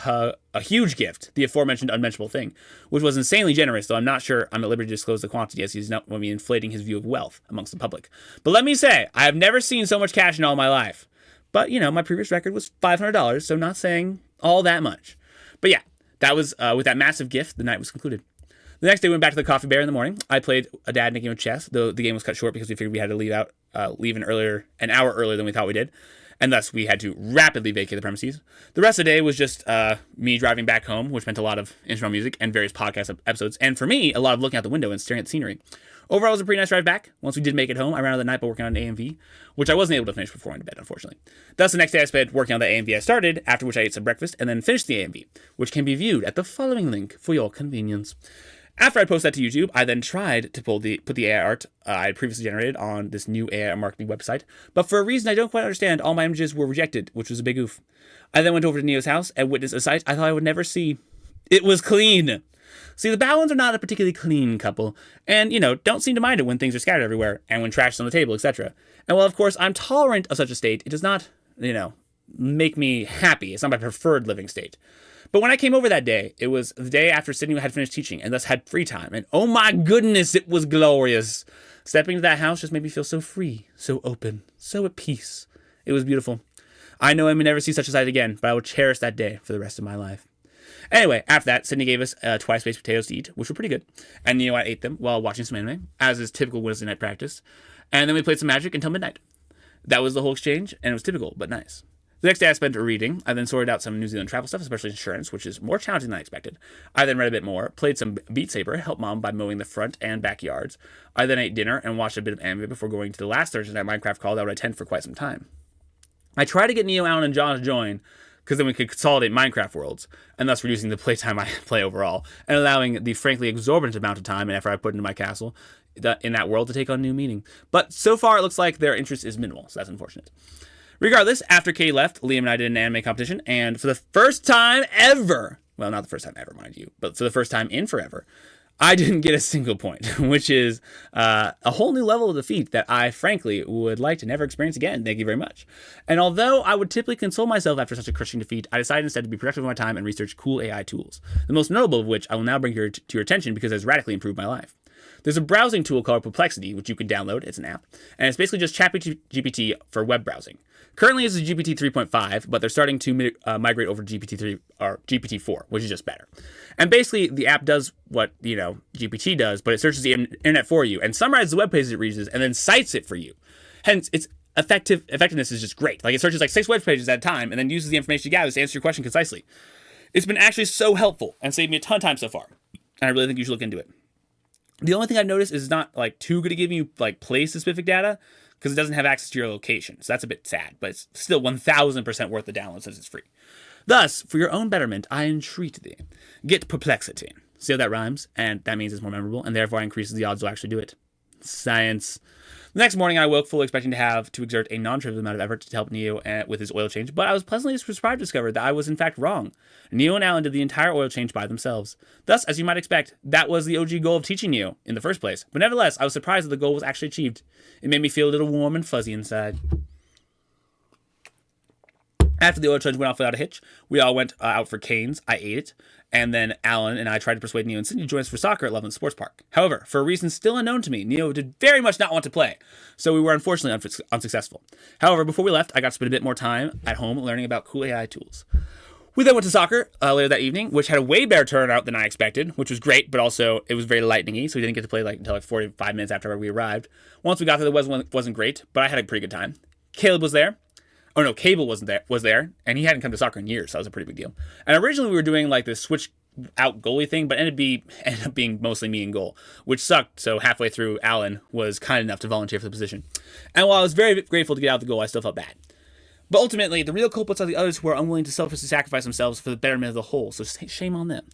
a huge gift, the aforementioned unmentionable thing, which was insanely generous, though I'm not sure I'm at liberty to disclose the quantity as he's not going to be inflating his view of wealth amongst the public. But let me say, I have never seen so much cash in all my life. But, you know, my previous record was $500, so not saying all that much. But yeah, that was, with that massive gift, the night was concluded. The next day, we went back to the Coffee Bear in the morning. I played a dad in a game of chess, though the game was cut short because we figured we had to leave an hour earlier than we thought we did. And thus, we had to rapidly vacate the premises. The rest of the day was just me driving back home, which meant a lot of instrumental music and various podcast episodes. And for me, a lot of looking out the window and staring at the scenery. Overall, it was a pretty nice drive back. Once we did make it home, I ran out of the night by working on an AMV, which I wasn't able to finish before going to bed, unfortunately. Thus, the next day I spent working on the AMV I started, after which I ate some breakfast, and then finished the AMV, which can be viewed at the following link for your convenience. After I posted that to YouTube, I then tried to put the AI art I had previously generated on this new AI marketing website, but for a reason I don't quite understand, all my images were rejected, which was a big oof. I then went over to Neo's house and witnessed a sight I thought I would never see. It was clean! See, the Bowens are not a particularly clean couple, and, you know, don't seem to mind it when things are scattered everywhere, and when trash is on the table, etc. And while, of course, I'm tolerant of such a state, it does not, you know, make me happy. It's not my preferred living state. But when I came over that day, it was the day after Sydney had finished teaching, and thus had free time, and oh my goodness, it was glorious. Stepping into that house just made me feel so free, so open, so at peace. It was beautiful. I know I may never see such a sight again, but I will cherish that day for the rest of my life. Anyway, after that, Sydney gave us twice baked potatoes to eat, which were pretty good. And I ate them while watching some anime, as is typical Wednesday night practice. And then we played some Magic until midnight. That was the whole exchange, and it was typical, but nice. The next day I spent reading. I then sorted out some New Zealand travel stuff, especially insurance, which is more challenging than I expected. I then read a bit more, played some Beat Saber, helped Mom by mowing the front and backyards. I then ate dinner and watched a bit of anime before going to the last Thursday night Minecraft call that I would attend for quite some time. I tried to get Neo, Alan, and John to join, because then we could consolidate Minecraft worlds, and thus reducing the playtime I play overall, and allowing the frankly exorbitant amount of time and effort I put into my castle in that world to take on new meaning. But so far, it looks like their interest is minimal, so that's unfortunate. Regardless, after Katie left, Liam and I did an anime competition, and for the first time ever, well, not the first time ever, mind you, but for the first time in forever, I didn't get a single point, which is a whole new level of defeat that I, frankly, would like to never experience again. Thank you very much. And although I would typically console myself after such a crushing defeat, I decided instead to be productive with my time and research cool AI tools, the most notable of which I will now bring to your attention because it has radically improved my life. There's a browsing tool called Perplexity, which you can download. It's an app, and it's basically just ChatGPT for web browsing. Currently, it's GPT 3.5, but they're starting to migrate over to GPT 3 or GPT 4, which is just better. And basically, the app does what GPT does, but it searches the internet for you and summarizes the web pages it reads and then cites it for you. Hence, its effectiveness is just great. Like, it searches like 6 web pages at a time and then uses the information you gather to answer your question concisely. It's been actually so helpful and saved me a ton of time so far. And I really think you should look into it. The only thing I've noticed is it's not like too good at giving you like place-specific data because it doesn't have access to your location. So that's a bit sad, but it's still 1,000% worth the download since it's free. Thus, for your own betterment, I entreat thee. Get Perplexity. See how that rhymes? And that means it's more memorable, and therefore increases the odds you'll actually do it. Science. The next morning, I woke fully expecting to have to exert a non-trivial amount of effort to help Neo with his oil change, but I was pleasantly surprised to discover that I was in fact wrong. Neo and Alan did the entire oil change by themselves. Thus, as you might expect, that was the OG goal of teaching Neo in the first place. But nevertheless, I was surprised that the goal was actually achieved. It made me feel a little warm and fuzzy inside. After the oil change went off without a hitch, we all went out for canes. I ate it. And then Alan and I tried to persuade Neo and Sydney to join us for soccer at Loveland Sports Park. However, for a reason still unknown to me, Neo did very much not want to play, so we were unfortunately unsuccessful. However, before we left, I got to spend a bit more time at home learning about cool AI tools. We then went to soccer later that evening, which had a way better turnout than I expected, which was great, but also it was very lightning-y, so we didn't get to play until 45 minutes after we arrived. Once we got there, the weather wasn't great, but I had a pretty good time. Caleb was there. Oh no, Cable was there, and he hadn't come to soccer in years, so that was a pretty big deal. And originally we were doing like this switch out goalie thing, but ended up being mostly me in goal, which sucked. So halfway through, Alan was kind enough to volunteer for the position. And while I was very grateful to get out of the goal, I still felt bad. But ultimately, the real culprits are the others who are unwilling to selflessly sacrifice themselves for the betterment of the whole, so shame on them.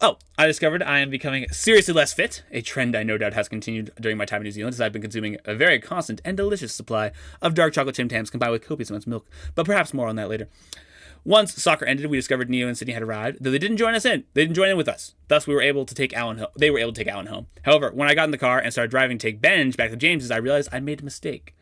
Oh, I discovered I am becoming seriously less fit, a trend I no doubt has continued during my time in New Zealand, as I've been consuming a very constant and delicious supply of dark chocolate Tim Tams combined with copious amounts of milk, but perhaps more on that later. Once soccer ended, we discovered Neo and Sydney had arrived, though they didn't join us in. They didn't join in with us. Thus, we were able to take Alan home. They were able to take Alan home. However, when I got in the car and started driving to take Benj back to James's, I realized I made a mistake.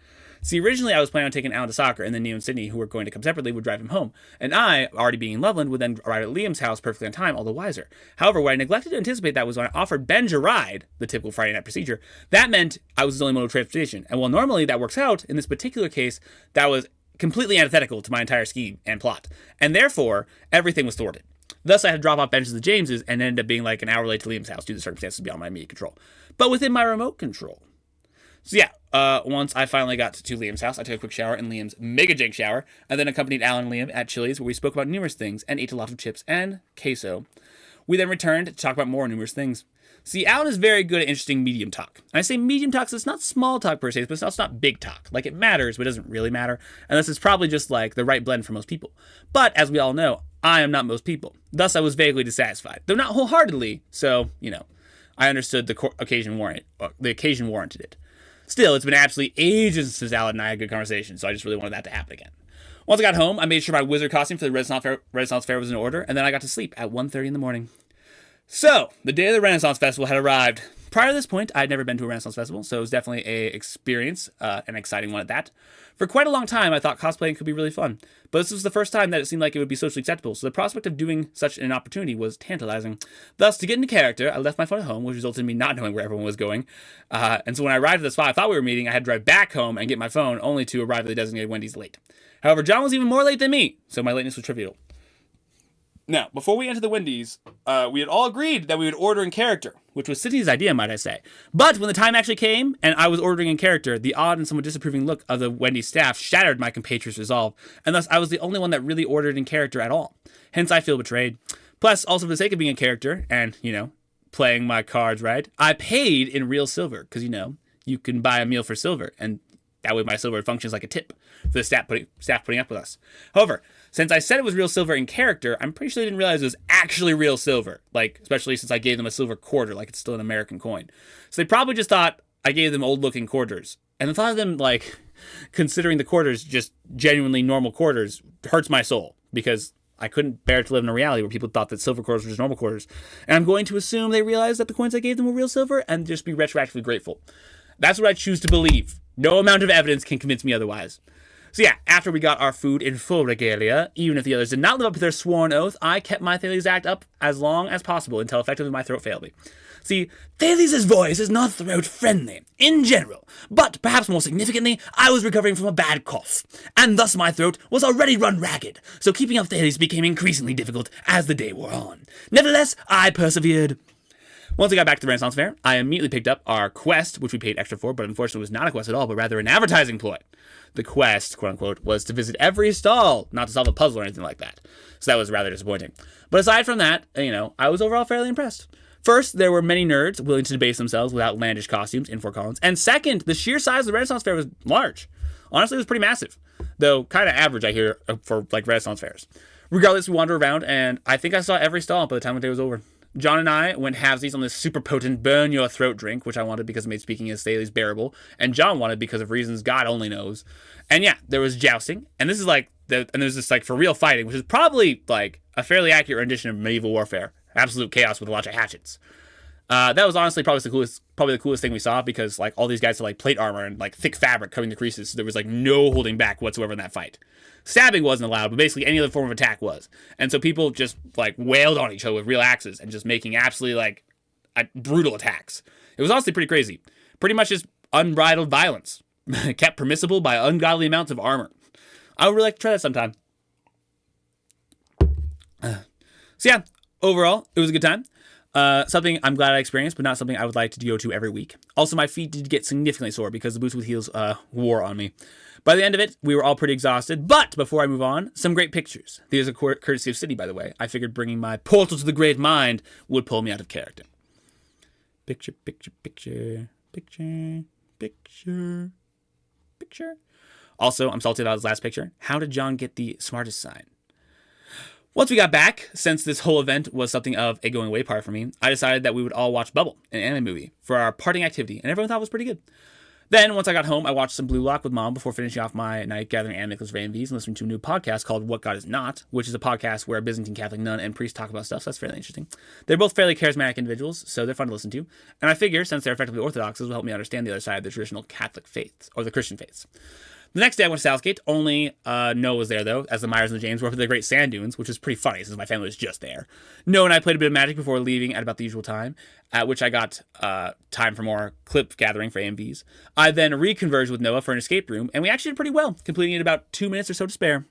See, originally I was planning on taking Alan to soccer, and then Neo and Sydney, who were going to come separately, would drive him home. And I, already being in Loveland, would then arrive at Liam's house perfectly on time, all the wiser. However, what I neglected to anticipate that was when I offered Benj a ride, the typical Friday night procedure, that meant I was his only mode of transportation. And while normally that works out, in this particular case, that was completely antithetical to my entire scheme and plot. And therefore, everything was thwarted. Thus, I had to drop off Benj to the Jameses and ended up being like an hour late to Liam's house due to circumstances beyond my immediate control. But within my remote control. So yeah, once I finally got to Liam's house, I took a quick shower in Liam's mega jank shower, and then accompanied Alan and Liam at Chili's, where we spoke about numerous things and ate a lot of chips and queso. We then returned to talk about more numerous things. See, Alan is very good at interesting medium talk. And I say medium talk, so it's not small talk per se, but it's also not big talk. Like, it matters, but it doesn't really matter, unless it's probably just like the right blend for most people. But, as we all know, I am not most people. Thus, I was vaguely dissatisfied, though not wholeheartedly, so, I understood the occasion warranted it. Still, it's been absolutely ages since Alan and I had a good conversation, so I just really wanted that to happen again. Once I got home, I made sure my wizard costume for the Renaissance Fair was in order, and then I got to sleep at 1:30 in the morning. So, the day of the Renaissance Festival had arrived. Prior to this point, I had never been to a Renaissance Festival, so it was definitely an experience, an exciting one at that. For quite a long time, I thought cosplaying could be really fun, but this was the first time that it seemed like it would be socially acceptable, so the prospect of doing such an opportunity was tantalizing. Thus, to get into character, I left my phone at home, which resulted in me not knowing where everyone was going. And so when I arrived at the spot I thought we were meeting, I had to drive back home and get my phone, only to arrive at the designated Wendy's late. However, John was even more late than me, so my lateness was trivial. Now, before we entered the Wendy's, we had all agreed that we would order in character, which was Sydney's idea, might I say. But when the time actually came, and I was ordering in character, the odd and somewhat disapproving look of the Wendy's staff shattered my compatriots' resolve, and thus I was the only one that really ordered in character at all. Hence, I feel betrayed. Plus, also for the sake of being in character, and, playing my cards right, I paid in real silver, because, you can buy a meal for silver, and that way my silver functions like a tip for the staff putting up with us. However, since I said it was real silver in character, I'm pretty sure they didn't realize it was actually real silver. Especially since I gave them a silver quarter, like it's still an American coin. So they probably just thought I gave them old-looking quarters. And the thought of them, considering the quarters just genuinely normal quarters hurts my soul. Because I couldn't bear to live in a reality where people thought that silver quarters were just normal quarters. And I'm going to assume they realized that the coins I gave them were real silver and just be retroactively grateful. That's what I choose to believe. No amount of evidence can convince me otherwise. So yeah, after we got our food in full regalia, even if the others did not live up to their sworn oath, I kept my Thales act up as long as possible until effectively my throat failed me. See, Thales' voice is not throat-friendly, in general, but perhaps more significantly, I was recovering from a bad cough, and thus my throat was already run ragged, so keeping up Thales became increasingly difficult as the day wore on. Nevertheless, I persevered. Once we got back to the Renaissance Fair, I immediately picked up our quest, which we paid extra for, but unfortunately was not a quest at all, but rather an advertising ploy. The quest, quote-unquote, was to visit every stall, not to solve a puzzle or anything like that. So that was rather disappointing. But aside from that, I was overall fairly impressed. First, there were many nerds willing to debase themselves with outlandish costumes in Fort Collins. And second, the sheer size of the Renaissance Fair was large. Honestly, it was pretty massive. Though kind of average, I hear, for Renaissance fairs. Regardless, we wandered around, and I think I saw every stall by the time the day was over. John and I went halvesies on this super potent burn your throat drink, which I wanted because it made speaking as Thales bearable, and John wanted because of reasons God only knows. And yeah, there was jousting, and this is there's this for real fighting, which is probably a fairly accurate rendition of medieval warfare. Absolute chaos with a lot of hatchets. That was honestly probably the coolest thing we saw because all these guys had plate armor and thick fabric covering the creases, so there was no holding back whatsoever in that fight. Stabbing wasn't allowed, but basically any other form of attack was. And so people just wailed on each other with real axes and just making absolutely brutal attacks. It was honestly pretty crazy. Pretty much just unbridled violence, kept permissible by ungodly amounts of armor. I would really like to try that sometime. So yeah, overall, it was a good time. Something I'm glad I experienced, but not something I would like to go to every week. Also, my feet did get significantly sore because the boots with heels wore on me. By the end of it, we were all pretty exhausted. But before I move on, some great pictures. These are courtesy of City, by the way. I figured bringing my portal to the great mind would pull me out of character. Picture, picture, picture, picture, picture, picture. Also, I'm salty about his last picture. How did John get the smartest sign? Once we got back, since this whole event was something of a going away party for me, I decided that we would all watch Bubble, an anime movie, for our parting activity, and everyone thought it was pretty good. Then, once I got home, I watched some Blue Lock with Mom before finishing off my night gathering anime clips for AMVs and listening to a new podcast called What God Is Not, which is a podcast where a Byzantine Catholic nun and priest talk about stuff, so that's fairly interesting. They're both fairly charismatic individuals, so they're fun to listen to, and I figure, since they're effectively Orthodox, this will help me understand the other side of the traditional Catholic faiths, or the Christian faiths. The next day I went to Southgate. Only Noah was there, though, as the Myers and the James were up at the Great Sand Dunes, which was pretty funny since my family was just there. Noah and I played a bit of Magic before leaving at about the usual time, at which I got time for more clip gathering for AMVs. I then reconverged with Noah for an escape room, and we actually did pretty well, completing it in about 2 minutes or so to spare.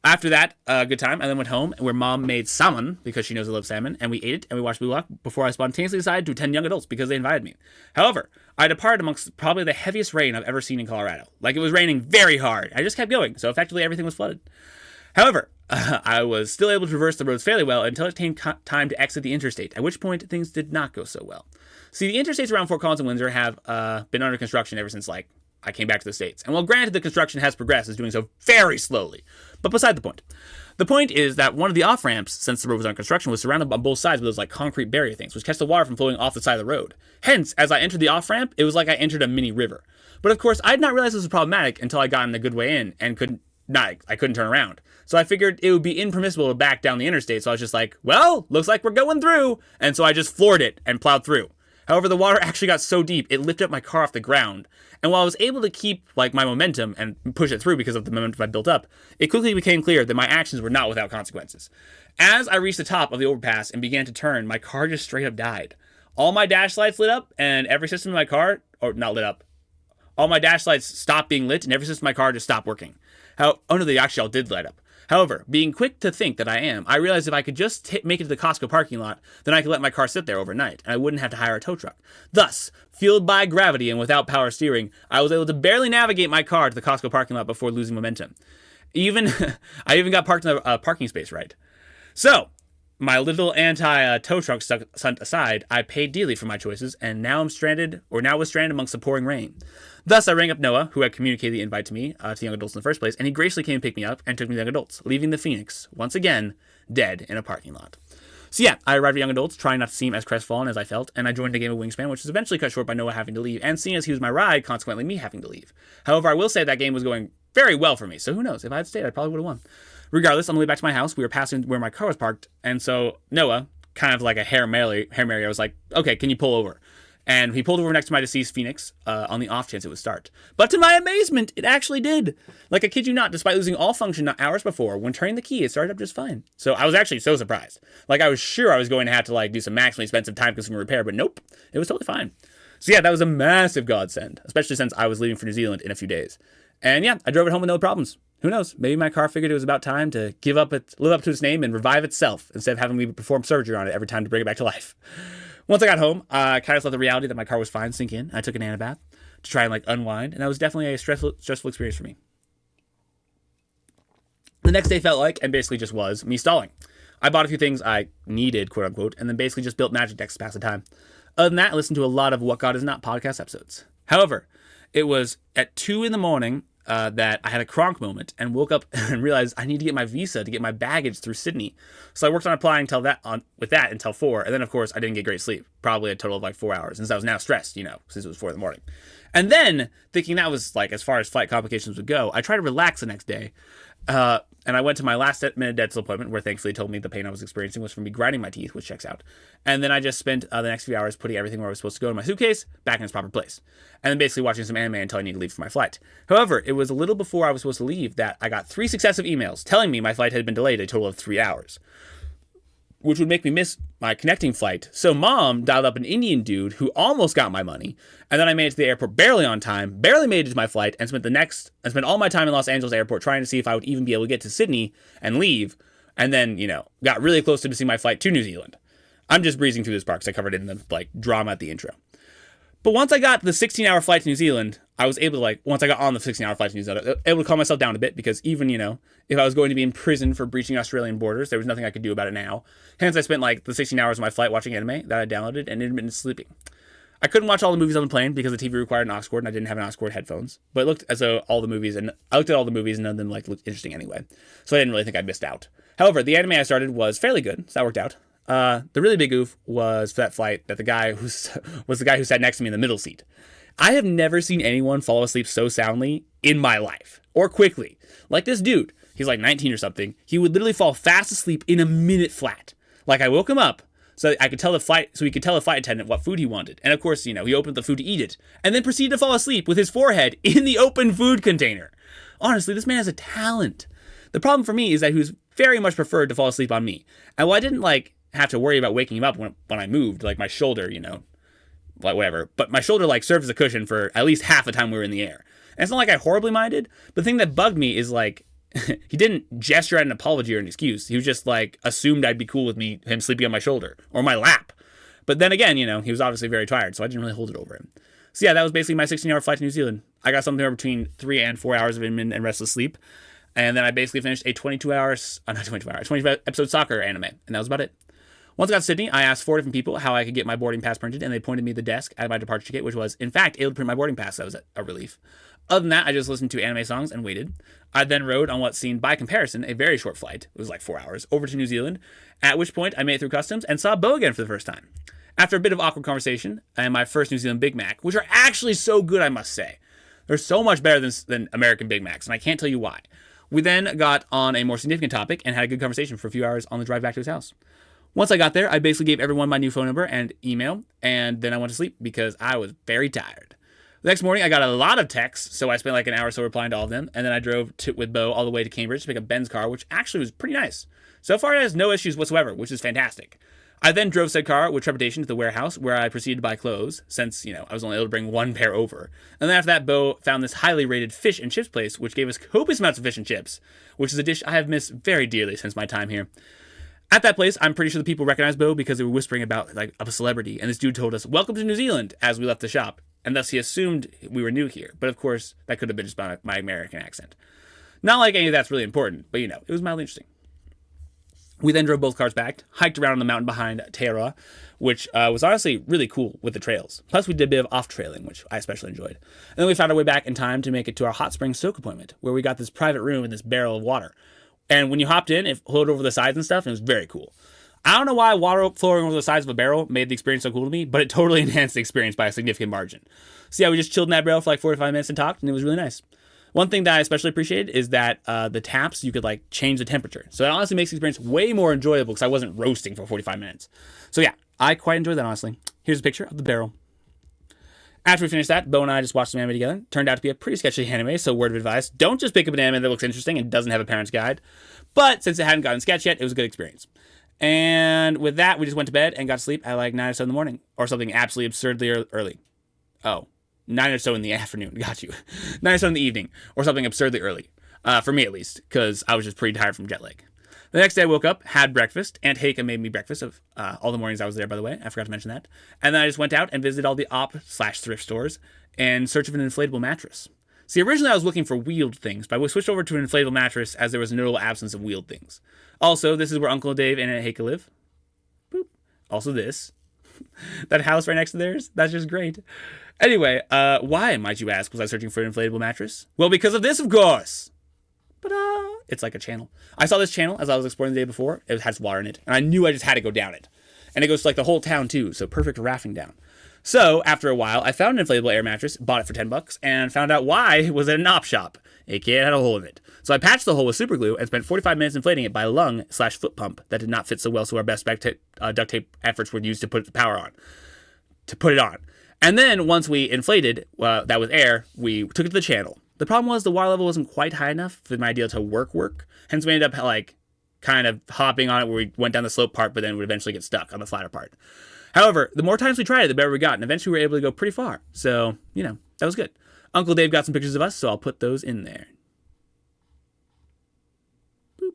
After that, good time, I then went home where Mom made salmon because she knows I love salmon, and we ate it and we watched Blue Lock before I spontaneously decided to attend Young Adults because they invited me. However, I departed amongst probably the heaviest rain I've ever seen in Colorado. Like, it was raining very hard. I just kept going, so effectively everything was flooded. However, I was still able to traverse the roads fairly well until it came time to exit the interstate, at which point things did not go so well. See, the interstates around Fort Collins and Windsor have been under construction ever since, I came back to the States. And while granted the construction has progressed, it's doing so very slowly. But beside the point. The point is that one of the off-ramps, since the road was under construction, was surrounded on both sides with those concrete barrier things, which kept the water from flowing off the side of the road. Hence, as I entered the off-ramp, it was like I entered a mini river. But of course, I did not realize this was problematic until I got in a good way in and I couldn't turn around. So I figured it would be impermissible to back down the interstate, so I was just like, well, looks like we're going through. And so I just floored it and plowed through. However, the water actually got so deep, it lifted up my car off the ground. And while I was able to keep my momentum and push it through because of the momentum I built up, it quickly became clear that my actions were not without consequences. As I reached the top of the overpass and began to turn, my car just straight up died. All my dash lights lit up, and every system in my car, or not lit up, all my dash lights stopped being lit, and every system in my car just stopped working. They actually all did light up. However, being quick to think that I am, I realized if I could just make it to the Costco parking lot, then I could let my car sit there overnight, and I wouldn't have to hire a tow truck. Thus, fueled by gravity and without power steering, I was able to barely navigate my car to the Costco parking lot before losing momentum. I even got parked in a parking space right. So, my little anti-tow truck stunt aside, I paid dearly for my choices, and now was stranded amongst the pouring rain. Thus, I rang up Noah, who had communicated the invite to me, to Young Adults in the first place, and he graciously came to pick me up and took me to Young Adults, leaving the Phoenix, once again, dead in a parking lot. So yeah, I arrived at Young Adults, trying not to seem as crestfallen as I felt, and I joined a game of Wingspan, which was eventually cut short by Noah having to leave, and seeing as he was my ride, consequently me having to leave. However, I will say that game was going very well for me, so who knows, if I had stayed, I probably would have won. Regardless, on the way back to my house, we were passing where my car was parked, and so Noah, kind of like a Hail Mary, I was like, okay, can you pull over? And he pulled over next to my deceased Phoenix on the off chance it would start. But to my amazement, it actually did. I kid you not, despite losing all function hours before, when turning the key, it started up just fine. So I was actually so surprised. I was sure I was going to have to do some maximally expensive time-consuming repair, but nope, it was totally fine. So yeah, that was a massive godsend, especially since I was leaving for New Zealand in a few days. And yeah, I drove it home with no problems. Who knows? Maybe my car figured it was about time to live up to its name and revive itself instead of having me perform surgery on it every time to bring it back to life. Once I got home, I kind of let the reality that my car was fine sink in. I took an anabath to try and unwind, and that was definitely a stressful experience for me. The next day felt like, and basically just was, me stalling. I bought a few things I needed, quote unquote, and then basically just built magic decks to pass the time. Other than that, I listened to a lot of What God Is Not podcast episodes. However, it was at 2 a.m. That I had a Kronk moment and woke up and realized I need to get my visa to get my baggage through Sydney. So I worked on applying with that until 4. And then, of course, I didn't get great sleep. Probably a total of 4 hours. Since I was now stressed, since it was 4 a.m. And then, thinking that was as far as flight complications would go, I tried to relax the next day. And I went to my last minute dental appointment where thankfully told me the pain I was experiencing was from me grinding my teeth, which checks out. And then I just spent the next few hours putting everything where I was supposed to go in my suitcase back in its proper place. And then basically watching some anime until I need to leave for my flight. However, it was a little before I was supposed to leave that I got 3 successive emails telling me my flight had been delayed a total of 3 hours, which would make me miss my connecting flight. So Mom dialed up an Indian dude who almost got my money, and then I made it to the airport barely on time, barely made it to my flight, and spent all my time in Los Angeles airport trying to see if I would even be able to get to Sydney and leave, And then, got really close to missing my flight to New Zealand. I'm just breezing through this part because I covered it in the drama at the intro. But once I got the 16-hour flight to New Zealand, I was able to, once I got on the 16-hour flight to New Zealand, I was able to calm myself down a bit because even, if I was going to be in prison for breaching Australian borders, there was nothing I could do about it now. Hence, I spent the 16 hours of my flight watching anime that I downloaded and intermittent sleeping. I couldn't watch all the movies on the plane because the TV required an aux cord and I didn't have an aux cord headphones. But it looked as though I looked at all the movies and none of them looked interesting anyway. So I didn't really think I missed out. However, the anime I started was fairly good, so that worked out. The really big goof was for that flight that the guy who sat next to me in the middle seat. I have never seen anyone fall asleep so soundly in my life, or quickly. Like this dude, he's 19 or something. He would literally fall fast asleep in a minute flat. I woke him up so he could tell the flight attendant what food he wanted. And of course, he opened the food to eat it, and then proceeded to fall asleep with his forehead in the open food container. Honestly, this man has a talent. The problem for me is that he was very much preferred to fall asleep on me. And while I didn't have to worry about waking him up when I moved, my shoulder, whatever. But my shoulder served as a cushion for at least half the time we were in the air. And it's not like I horribly minded, but the thing that bugged me is he didn't gesture at an apology or an excuse. He was just assumed I'd be cool with him sleeping on my shoulder or my lap. But then again, he was obviously very tired, so I didn't really hold it over him. So yeah, that was basically my 16-hour flight to New Zealand. I got somewhere between 3 and 4 hours of intermittent and restless sleep. And then I basically finished a 25 episode soccer anime. And that was about it. Once I got to Sydney, I asked 4 different people how I could get my boarding pass printed, and they pointed me to the desk at my departure ticket, which was, in fact, able to print my boarding pass. That was a relief. Other than that, I just listened to anime songs and waited. I then rode on what seemed, by comparison, a very short flight. It was 4 hours, over to New Zealand, at which point I made it through customs and saw Bo again for the first time. After a bit of awkward conversation, and my first New Zealand Big Mac, which are actually so good, I must say. They're so much better than American Big Macs, and I can't tell you why. We then got on a more significant topic and had a good conversation for a few hours on the drive back to his house. Once I got there, I basically gave everyone my new phone number and email, and then I went to sleep because I was very tired. The next morning, I got a lot of texts, so I spent an hour or so replying to all of them, and then I drove with Bo all the way to Cambridge to pick up Ben's car, which actually was pretty nice. So far, it has no issues whatsoever, which is fantastic. I then drove said car with trepidation to the warehouse, where I proceeded to buy clothes, since, I was only able to bring one pair over. And then after that, Bo found this highly rated fish and chips place, which gave us copious amounts of fish and chips, which is a dish I have missed very dearly since my time here. At that place, I'm pretty sure the people recognized Bo because they were whispering about a celebrity, and this dude told us, "Welcome to New Zealand," as we left the shop, and thus he assumed we were new here. But of course, that could have been just by my American accent. Not like any of that's really important, but it was mildly interesting. We then drove both cars back, hiked around on the mountain behind Tearoa, which was honestly really cool with the trails. Plus, we did a bit of off-trailing, which I especially enjoyed. And then we found our way back in time to make it to our hot spring soak appointment, where we got this private room in this barrel of water. And when you hopped in, it flowed over the sides and stuff, and it was very cool. I don't know why water flowing over the sides of a barrel made the experience so cool to me, but it totally enhanced the experience by a significant margin. So yeah, we just chilled in that barrel for 45 minutes and talked, and it was really nice. One thing that I especially appreciated is that the taps, you could change the temperature. So it honestly makes the experience way more enjoyable because I wasn't roasting for 45 minutes. So yeah, I quite enjoyed that, honestly. Here's a picture of the barrel. After we finished that, Bo and I just watched some anime together. Turned out to be a pretty sketchy anime, so word of advice, don't just pick up an anime that looks interesting and doesn't have a parent's guide. But since it hadn't gotten sketch yet, it was a good experience. And with that, we just went to bed and got to sleep at 9 or so in the morning. Or something absolutely absurdly early. Oh, 9 or so in the afternoon. Got you. 9 or so in the evening. Or something absurdly early. For me at least, because I was just pretty tired from jet lag. The next day I woke up, had breakfast. Aunt Heike made me breakfast of all the mornings I was there, by the way. I forgot to mention that. And then I just went out and visited all the op/thrift stores in search of an inflatable mattress. See, originally I was looking for wheeled things, but I switched over to an inflatable mattress as there was a notable absence of wheeled things. Also, this is where Uncle Dave and Aunt Heike live. Boop. Also this. That house right next to theirs? That's just great. Anyway, why, might you ask, was I searching for an inflatable mattress? Well, because of this, of course. It's like a channel. I saw this channel as I was exploring the day before. It has water in it, and I knew I just had to go down it. And it goes to the whole town too, so perfect rafting down. So after a while, I found an inflatable air mattress, bought it for $10, and found out why it was at an op shop. aka it had a hole in it. So I patched the hole with super glue and spent 45 minutes inflating it by a lung/foot pump that did not fit so well, so our best duct tape efforts were used to put the power on. To put it on. And then once we inflated that with air, we took it to the channel. The problem was the water level wasn't quite high enough for my idea to work. Hence we ended up kind of hopping on it where we went down the slope part, but then would eventually get stuck on the flatter part. However, the more times we tried it, the better we got, and eventually we were able to go pretty far. So, that was good. Uncle Dave got some pictures of us, so I'll put those in there. Boop.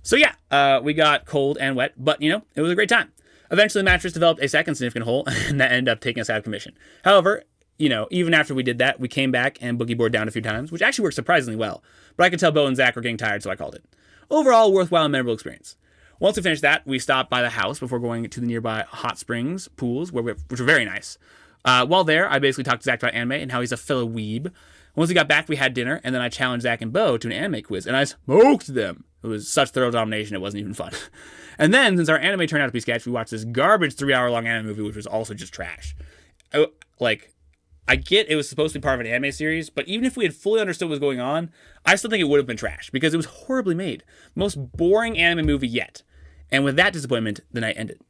So yeah, we got cold and wet, but it was a great time. Eventually, the mattress developed a second significant hole, and that ended up taking us out of commission. However, even after we did that, we came back and boogie boarded down a few times, which actually worked surprisingly well. But I could tell Bo and Zach were getting tired, so I called it. Overall, worthwhile and memorable experience. Once we finished that, we stopped by the house before going to the nearby hot springs pools, which were very nice. While there, I basically talked to Zach about anime and how he's a fellow weeb. Once we got back, we had dinner, and then I challenged Zach and Bo to an anime quiz, and I smoked them. It was such thorough domination, it wasn't even fun. And then, since our anime turned out to be sketch, we watched this garbage 3-hour-long anime movie, which was also just trash. I get it was supposed to be part of an anime series, but even if we had fully understood what was going on, I still think it would have been trash, because it was horribly made. Most boring anime movie yet. And with that disappointment, the night ended.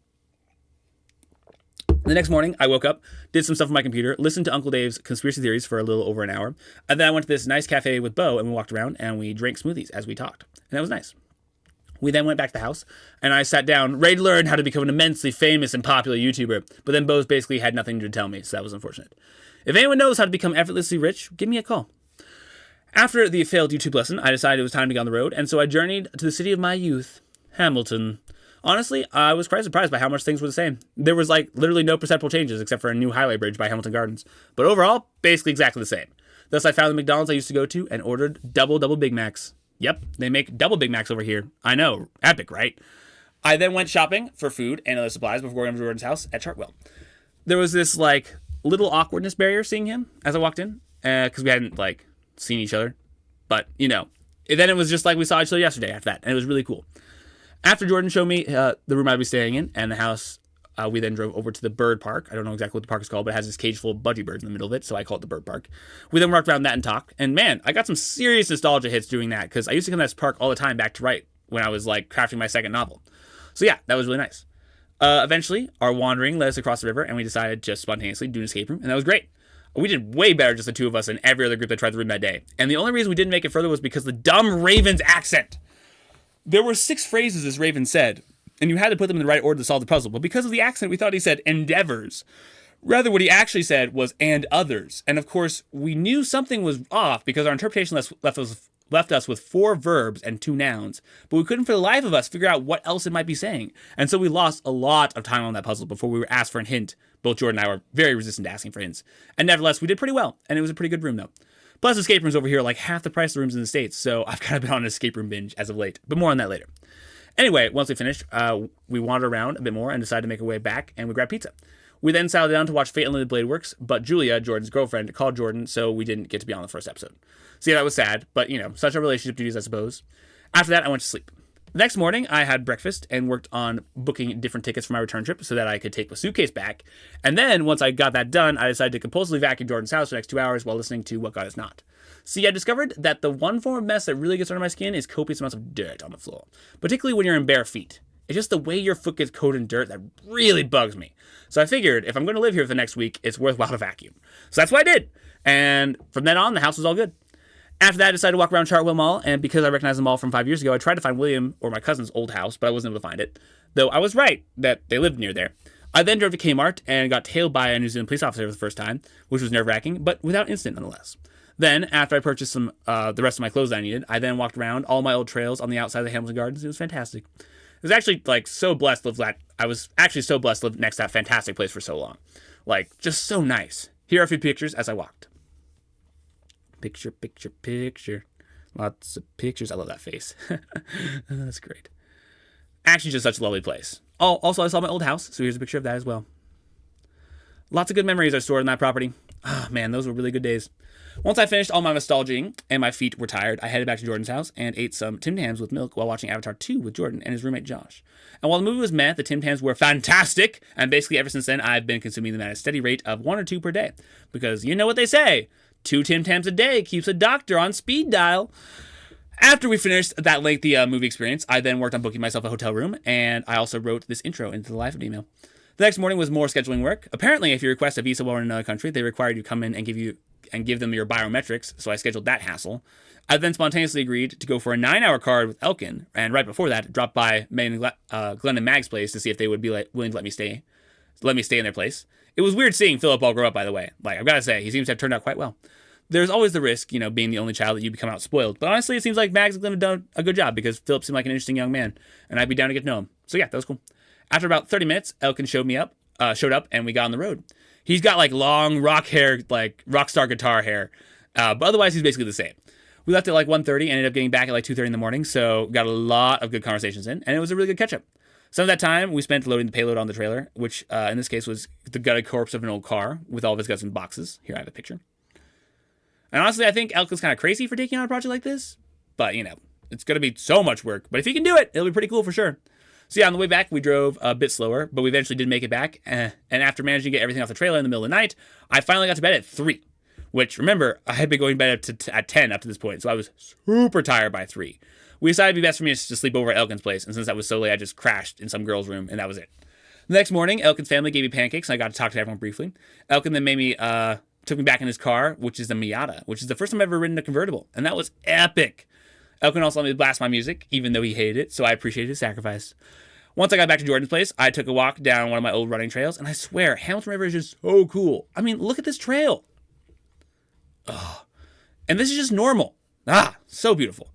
The next morning, I woke up, did some stuff on my computer, listened to Uncle Dave's conspiracy theories for a little over an hour, and then I went to this nice cafe with Bo, and we walked around, and we drank smoothies as we talked. And that was nice. We then went back to the house, and I sat down, ready to learn how to become an immensely famous and popular YouTuber, but then Bo's basically had nothing to tell me, so that was unfortunate. If anyone knows how to become effortlessly rich, give me a call. After the failed YouTube lesson, I decided it was time to get on the road, and so I journeyed to the city of my youth, Hamilton. Honestly, I was quite surprised by how much things were the same. There was literally no perceptible changes except for a new highway bridge by Hamilton Gardens. But overall, basically exactly the same. Thus, I found the McDonald's I used to go to and ordered double Big Macs. Yep, they make double Big Macs over here. I know, epic, right? I then went shopping for food and other supplies before going to Jordan's house at Chartwell. There was this little awkwardness barrier seeing him as I walked in, because we hadn't seen each other. But then it was just like we saw each other yesterday after that, and it was really cool. After Jordan showed me the room I'd be staying in and the house, we then drove over to the bird park. I don't know exactly what the park is called, but it has this cage full of budgie birds in the middle of it, so I call it the bird park. We then walked around that and talked. And man, I got some serious nostalgia hits doing that, because I used to come to this park all the time back to write when I was crafting my second novel. So yeah, that was really nice. Eventually, our wandering led us across the river, and we decided to spontaneously do an escape room, and that was great. We did way better, just the two of us, than every other group that tried the room that day. And the only reason we didn't make it further was because the dumb Raven's accent. There were 6 phrases this Raven said, and you had to put them in the right order to solve the puzzle. But because of the accent, we thought he said endeavors. Rather, what he actually said was and others. And of course, we knew something was off because our interpretation left us with 4 verbs and 2 nouns. But we couldn't for the life of us figure out what else it might be saying. And so we lost a lot of time on that puzzle before we were asked for a hint. Both Jordan and I were very resistant to asking for hints. And nevertheless, we did pretty well. And it was a pretty good room, though. Plus, escape rooms over here are like half the price of the rooms in the States, so I've kind of been on an escape room binge as of late. But more on that later. Anyway, once we finished, we wandered around a bit more and decided to make our way back, and we grabbed pizza. We then settled down to watch Fate Unlimited Blade Works, but Julia, Jordan's girlfriend, called Jordan, so we didn't get to be on the first episode. So yeah, that was sad, but such are relationship duties, I suppose. After that, I went to sleep. The next morning, I had breakfast and worked on booking different tickets for my return trip so that I could take the suitcase back. And then, once I got that done, I decided to compulsively vacuum Jordan's house for the next 2 hours while listening to What God Is Not. See, I discovered that the one form of mess that really gets under my skin is copious amounts of dirt on the floor, particularly when you're in bare feet. It's just the way your foot gets coated in dirt that really bugs me. So I figured if I'm going to live here for the next week, it's worthwhile to vacuum. So that's what I did. And from then on, the house was all good. After that, I decided to walk around Chartwell Mall, and because I recognized the mall from 5 years ago, I tried to find William or my cousin's old house, but I wasn't able to find it. Though I was right that they lived near there. I then drove to Kmart and got tailed by a New Zealand police officer for the first time, which was nerve-wracking, but without incident nonetheless. Then, after I purchased some the rest of my clothes that I needed, I then walked around all my old trails on the outside of the Hamilton Gardens. It was fantastic. I was actually so blessed to live I was actually so blessed to live next to that fantastic place for so long. Just so nice. Here are a few pictures as I walked. Picture, picture, picture. Lots of pictures. I love that face. That's great. Actually, just such a lovely place. Oh, also, I saw my old house, so here's a picture of that as well. Lots of good memories are stored in that property. Oh, man, those were really good days. Once I finished all my nostalging and my feet were tired, I headed back to Jordan's house and ate some Tim Tams with milk while watching Avatar 2 with Jordan and his roommate Josh. And while the movie was meh, the Tim Tams were fantastic, and basically ever since then, I've been consuming them at a steady rate of 1 or 2 per day. Because you know what they say, 2 Tim Tams a day keeps a doctor on speed dial. After we finished that lengthy movie experience, I then worked on booking myself a hotel room, and I also wrote this intro into the Life of email. The next morning was more scheduling work. Apparently, if you request a visa while in another country, they require you to come in and give them your biometrics, so I scheduled that hassle. I then spontaneously agreed to go for a 9-hour card with Elkan, and right before that, dropped by Glenn and Mag's place to see if they would be willing to let me stay in their place. It was weird seeing Philip all grow up, by the way. I've got to say, he seems to have turned out quite well. there's always the risk, being the only child that you become out spoiled. But honestly, it seems like Mags have done a good job because Philip seemed like an interesting young man, and I'd be down to get to know him. So yeah, that was cool. After about 30 minutes, Elkan showed up, and we got on the road. He's got like long rock hair, like rock star guitar hair, but otherwise he's basically the same. We left at like 1:30 and ended up getting back at like 2:30 in the morning, so got a lot of good conversations in, and it was a really good catch-up. Some of that time we spent loading the payload on the trailer, which in this case was the gutted corpse of an old car with all of his guts in boxes. Here I have a picture. And honestly, I think Elkan's kind of crazy for taking on a project like this, but it's going to be so much work. But if he can do it, it'll be pretty cool for sure. So yeah, on the way back, we drove a bit slower, but we eventually did make it back. And after managing to get everything off the trailer in the middle of the night, I finally got to bed at 3. Which, remember, I had been going to bed at 10 up to this point, so I was super tired by 3. We decided it'd be best for me to sleep over at Elkan's place, and since that was so late, I just crashed in some girl's room, and that was it. The next morning, Elkan's family gave me pancakes, and I got to talk to everyone briefly. Elkan then took me back in his car, which is the Miata, which is the first time I've ever ridden a convertible, and that was epic. Elkan also let me blast my music, even though he hated it, so I appreciated his sacrifice. Once I got back to Jordan's place, I took a walk down one of my old running trails, and I swear, Hamilton River is just so cool. I mean, look at this trail. Oh. And this is just normal. So beautiful.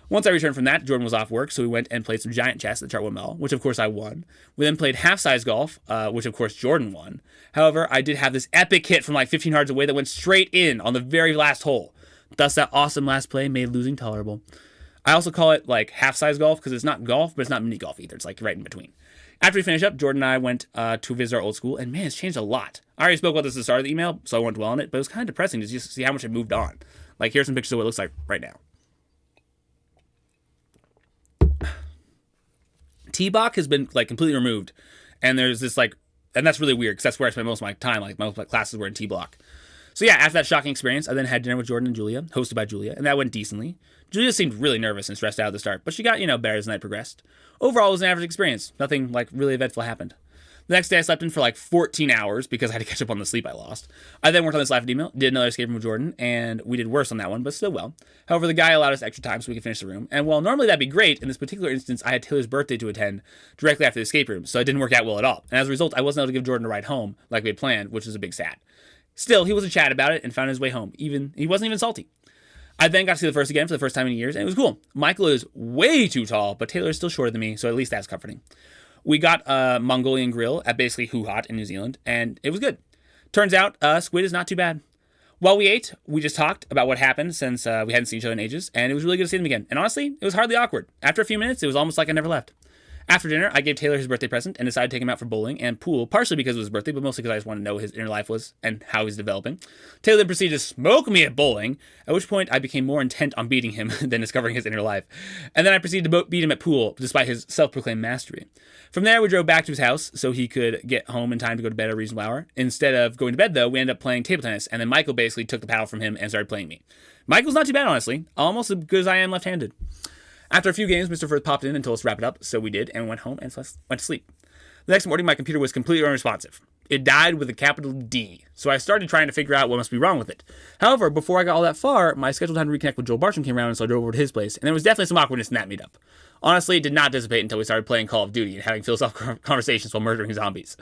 Once I returned from that, Jordan was off work, so we went and played some giant chess at the Chartwell Mall, which of course I won. We then played half-size golf, which of course Jordan won. However, I did have this epic hit from like 15 yards away that went straight in on the very last hole. Thus, that awesome last play made losing tolerable. I also call it like half-size golf because it's not golf, but it's not mini golf either. It's like right in between. After we finished up, Jordan and I went to visit our old school, and man, it's changed a lot. I already spoke about this at the start of the email, so I won't dwell on it, but it was kind of depressing to just see how much it moved on. Like, here's some pictures of what it looks like right now. T-Bach has been like completely removed, and there's this like, and that's really weird because that's where I spent most of my time. Like most of my classes were in T-Block. So yeah, after that shocking experience, I then had dinner with Jordan and Julia, hosted by Julia, and that went decently. Julia seemed really nervous and stressed out at the start, but she got, better as the night progressed. Overall, it was an average experience. Nothing like really eventful happened. The next day, I slept in for like 14 hours because I had to catch up on the sleep I lost. I then worked on this live email, did another escape room with Jordan, and we did worse on that one, but still well. However, the guy allowed us extra time so we could finish the room, and while normally that'd be great, in this particular instance, I had Taylor's birthday to attend directly after the escape room, so it didn't work out well at all. And as a result, I wasn't able to give Jordan a ride home like we had planned, which was a big sad. Still, he was a chat about it and found his way home. He wasn't even salty. I then got to see the first again for the first time in years, and it was cool. Michael is way too tall, but Taylor is still shorter than me, so at least that's comforting. We got a Mongolian grill at basically Hoo Hot in New Zealand, and it was good. Turns out, squid is not too bad. While we ate, we just talked about what happened since we hadn't seen each other in ages, and it was really good to see them again. And honestly, it was hardly awkward. After a few minutes, it was almost like I never left. After dinner, I gave Taylor his birthday present and decided to take him out for bowling and pool, partially because it was his birthday, but mostly because I just wanted to know what his inner life was and how he's developing. Taylor then proceeded to smoke me at bowling, at which point I became more intent on beating him than discovering his inner life. And then I proceeded to beat him at pool, despite his self-proclaimed mastery. From there, we drove back to his house so he could get home in time to go to bed at a reasonable hour. Instead of going to bed, though, we ended up playing table tennis, and then Michael basically took the paddle from him and started playing me. Michael's not too bad, honestly. Almost as good as I am left-handed. After a few games, Mr. Firth popped in and told us to wrap it up, so we did, and went home and went to sleep. The next morning, my computer was completely unresponsive. It died with a capital D, so I started trying to figure out what must be wrong with it. However, before I got all that far, my scheduled time to reconnect with Joel Bartram came around, so I drove over to his place, and there was definitely some awkwardness in that meetup. Honestly, it did not dissipate until we started playing Call of Duty and having philosophical conversations while murdering zombies.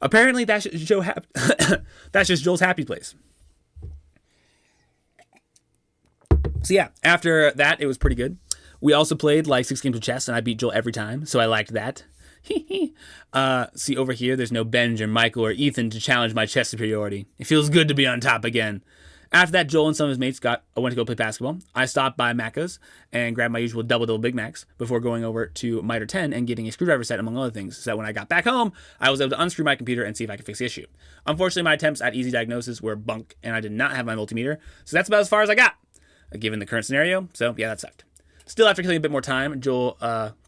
Apparently, that's just Joel's happy place. So yeah, after that, it was pretty good. We also played like 6 games of chess, and I beat Joel every time, so I liked that. See, over here, there's no Benj or Michael or Ethan to challenge my chess superiority. It feels good to be on top again. After that, Joel and some of his mates went to go play basketball. I stopped by Macca's and grabbed my usual double Big Macs before going over to Miter 10 and getting a screwdriver set, among other things, so that when I got back home, I was able to unscrew my computer and see if I could fix the issue. Unfortunately, my attempts at easy diagnosis were bunk, and I did not have my multimeter, so that's about as far as I got, given the current scenario, so yeah, that sucked. Still, after killing a bit more time, Joel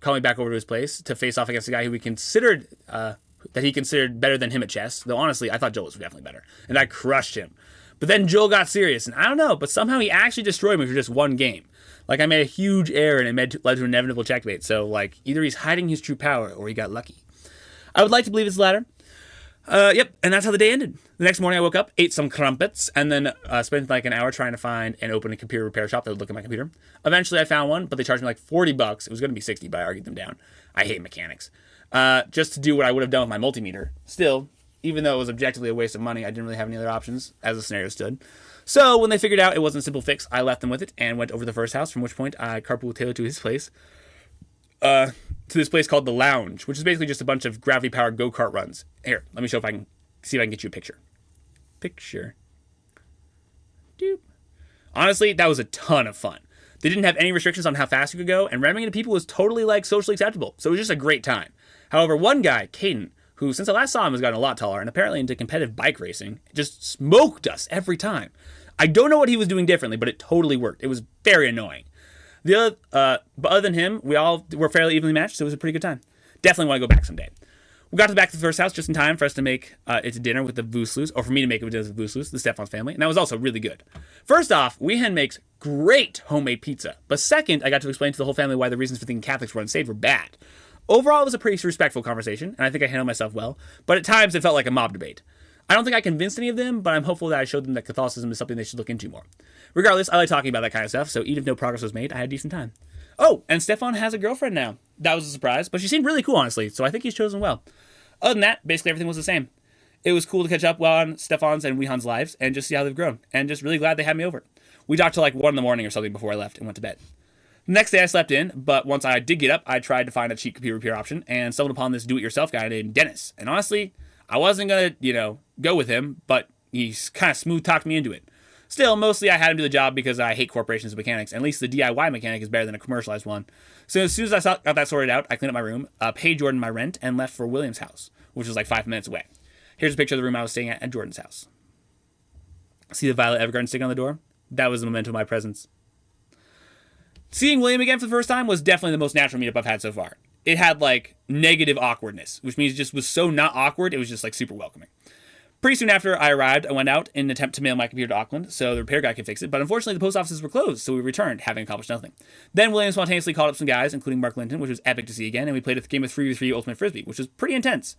called me back over to his place to face off against a guy who he considered better than him at chess. Though honestly, I thought Joel was definitely better, and I crushed him. But then Joel got serious, and I don't know, but somehow he actually destroyed me for just one game. Like, I made a huge error, and it led to an inevitable checkmate. So, like, either he's hiding his true power, or he got lucky. I would like to believe it's the latter. Yep, and that's how the day ended. The next morning I woke up, ate some crumpets, and then spent like an hour trying to find and open a computer repair shop that would look at my computer. Eventually I found one, but they charged me like $40. It was going to be 60, but I argued them down. I hate mechanics. Just to do what I would have done with my multimeter. Still, even though it was objectively a waste of money, I didn't really have any other options as the scenario stood. So when they figured out it wasn't a simple fix, I left them with it and went over to the first house, from which point I carpooled Taylor to his place, to this place called The Lounge, which is basically just a bunch of gravity-powered go-kart runs. Here, let me show if I can see if I can get you a picture. Doop. Honestly, that was a ton of fun. They didn't have any restrictions on how fast you could go, and ramming into people was totally like socially acceptable, so it was just a great time. However, one guy, Caden, who since I last saw him has gotten a lot taller and apparently into competitive bike racing, just smoked us every time. I don't know what he was doing differently, but it totally worked. It was very annoying. But other than him, we all were fairly evenly matched, so it was a pretty good time. Definitely want to go back someday. We got to the back to the first house just in time for us to make it to dinner with the Voosloos, or for me to make it with the Voosloos, the Stefan's family, and that was also really good. First off, Weehan makes great homemade pizza, but second, I got to explain to the whole family why the reasons for thinking Catholics were unsaved were bad. Overall, it was a pretty respectful conversation, and I think I handled myself well, but at times it felt like a mob debate. I don't think I convinced any of them, but I'm hopeful that I showed them that Catholicism is something they should look into more. Regardless, I like talking about that kind of stuff, so even if no progress was made, I had a decent time. Oh, and Stefan has a girlfriend now. That was a surprise, but she seemed really cool, honestly, so I think he's chosen well. Other than that, basically everything was the same. It was cool to catch up well on Stefan's and Weehan's lives, and just see how they've grown, and just really glad they had me over. We talked till like 1 a.m. or something before I left and went to bed. The next day I slept in, but once I did get up, I tried to find a cheap computer repair option and stumbled upon this do-it-yourself guy named Dennis. And honestly, I wasn't going to, go with him, but he kind of smooth-talked me into it. Still, mostly I had him do the job because I hate corporations and mechanics, and at least the DIY mechanic is better than a commercialized one. So as soon as I got that sorted out, I cleaned up my room, paid Jordan my rent, and left for William's house, which was like 5 minutes away. Here's a picture of the room I was staying at Jordan's house. See the violet evergarden stick on the door? That was the memento of my presence. Seeing William again for the first time was definitely the most natural meetup I've had so far. It had like negative awkwardness, which means it just was so not awkward, it was just like super welcoming. Pretty soon after I arrived, I went out in an attempt to mail my computer to Auckland so the repair guy could fix it, but unfortunately the post offices were closed, so we returned, having accomplished nothing. Then William spontaneously called up some guys, including Mark Linton, which was epic to see again, and we played a game of 3v3 Ultimate Frisbee, which was pretty intense.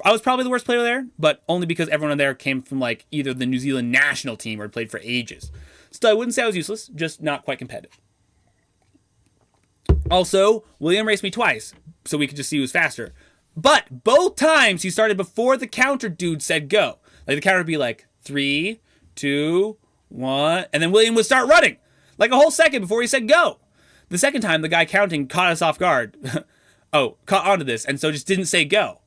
I was probably the worst player there, but only because everyone there came from like either the New Zealand national team or had played for ages. Still, I wouldn't say I was useless, just not quite competitive. Also, William raced me twice, so we could just see who was faster. But both times he started before the counter dude said go. Like the counter would be like 3, 2, 1, and then William would start running. Like a whole second before he said go. The second time, the guy counting caught us off guard. Caught onto this, and so just didn't say go.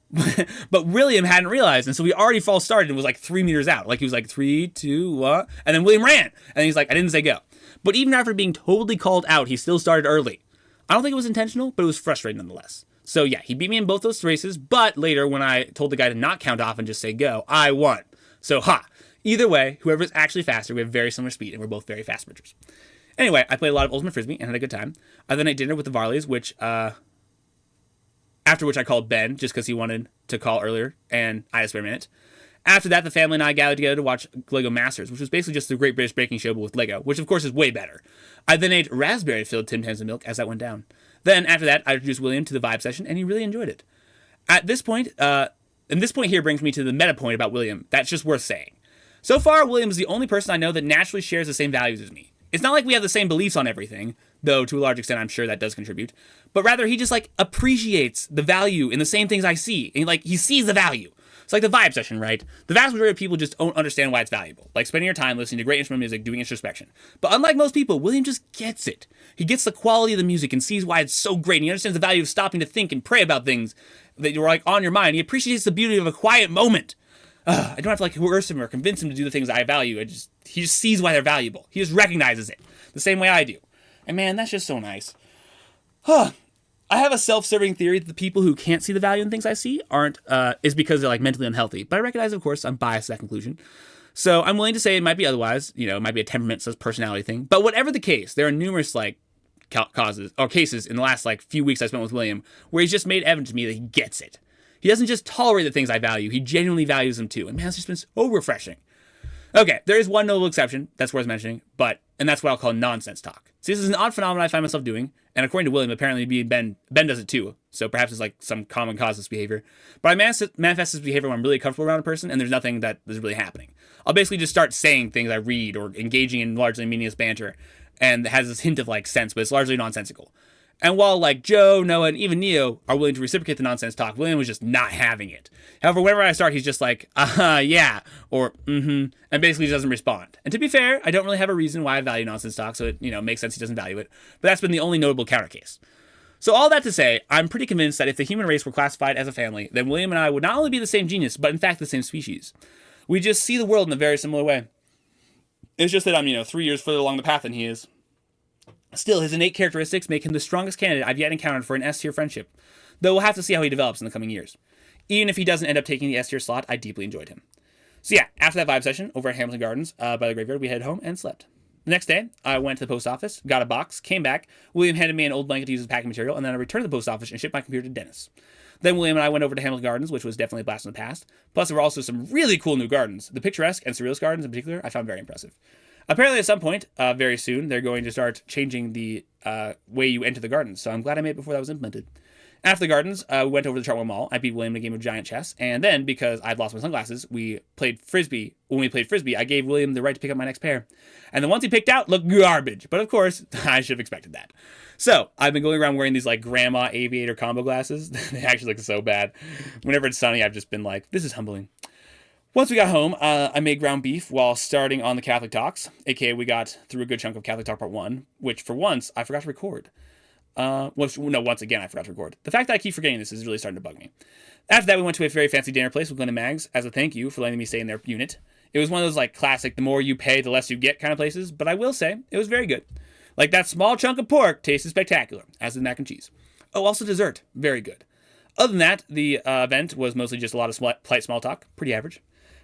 But William hadn't realized, and so we already false started and was like 3 meters out. Like he was like 3, 2, 1, and then William ran. And he's like, I didn't say go. But even after being totally called out, he still started early. I don't think it was intentional, but it was frustrating nonetheless. So yeah, he beat me in both those races, but later when I told the guy to not count off and just say go, I won. So either way, whoever's actually faster, we have very similar speed, and we're both very fast sprinters. Anyway, I played a lot of Ultimate Frisbee and had a good time. I then ate dinner with the Varleys, after which I called Ben, just because he wanted to call earlier, and I had a spare minute. After that, the family and I gathered together to watch Lego Masters, which was basically just the Great British Baking Show, but with Lego, which of course is way better. I then ate raspberry-filled Tim Tams of milk as that went down. Then, after that, I introduced William to the vibe session, and he really enjoyed it. At this point, and this point here brings me to the meta point about William that's just worth saying. So far, William is the only person I know that naturally shares the same values as me. It's not like we have the same beliefs on everything, though to a large extent I'm sure that does contribute, but rather he just like appreciates the value in the same things I see, and like he sees the value. It's like the vibe session, right? The vast majority of people just don't understand why it's valuable, like spending your time listening to great instrumental music, doing introspection. But unlike most people, William just gets it. He gets the quality of the music and sees why it's so great, and he understands the value of stopping to think and pray about things that you're like on your mind. He appreciates the beauty of a quiet moment. I don't have to like coerce him or convince him to do the things I value. He just sees why they're valuable. He just recognizes it the same way I do. And man, that's just so nice. I have a self-serving theory that the people who can't see the value in things I see is because they're like mentally unhealthy. But I recognize, of course, I'm biased to that conclusion. So I'm willing to say it might be otherwise. It might be a temperament, personality thing. But whatever the case, there are numerous like causes or cases in the last like few weeks I spent with William where he's just made evident to me that he gets it. He doesn't just tolerate the things I value. He genuinely values them too. And man, it's just been so refreshing. Okay, there is one notable exception that's worth mentioning, and that's what I'll call nonsense talk. See, this is an odd phenomenon I find myself doing, and according to William, apparently Ben does it too, so perhaps it's like some common cause of this behavior. But I manifest this behavior when I'm really comfortable around a person, and there's nothing that is really happening. I'll basically just start saying things I read or engaging in largely meaningless banter, and it has this hint of like sense, but it's largely nonsensical. And while like Joe, Noah, and even Neo are willing to reciprocate the nonsense talk, William was just not having it. However, whenever I start, he's just like, yeah, or and basically doesn't respond. And to be fair, I don't really have a reason why I value nonsense talk, so it makes sense he doesn't value it. But that's been the only notable counter case. So all that to say, I'm pretty convinced that if the human race were classified as a family, then William and I would not only be the same genius, but in fact the same species. We just see the world in a very similar way. It's just that I'm 3 years further along the path than he is. Still, his innate characteristics make him the strongest candidate I've yet encountered for an S-tier friendship, though we'll have to see how he develops in the coming years. Even if he doesn't end up taking the S-tier slot, I deeply enjoyed him. So yeah, after that vibe session over at Hamilton Gardens by the graveyard, we headed home and slept. The next day, I went to the post office, got a box, came back, William handed me an old blanket to use as packing material, and then I returned to the post office and shipped my computer to Dennis. Then William and I went over to Hamilton Gardens, which was definitely a blast in the past. Plus, there were also some really cool new gardens. The picturesque and surrealist gardens in particular, I found very impressive. Apparently, at some point, very soon, they're going to start changing the way you enter the gardens, so I'm glad I made it before that was implemented. After the gardens, we went over to the Chartwell Mall. I beat William in a game of giant chess, and then, because I'd lost my sunglasses, we played Frisbee. When we played Frisbee, I gave William the right to pick up my next pair. And the ones he picked out looked garbage, but of course, I should have expected that. So, I've been going around wearing these, grandma aviator combo glasses. They actually look so bad. Whenever it's sunny, I've just been like, this is humbling. Once we got home, I made ground beef while starting on the Catholic Talks, aka we got through a good chunk of Catholic Talk Part 1, which for once, I forgot to record. Once again, I forgot to record. The fact that I keep forgetting this is really starting to bug me. After that, we went to a very fancy dinner place with Glenn and Mags as a thank you for letting me stay in their unit. It was one of those, classic, the more you pay, the less you get kind of places, but I will say, it was very good. That small chunk of pork tasted spectacular, as did mac and cheese. Oh, also dessert. Very good. Other than that, the event was mostly just a lot of polite small talk. Pretty average.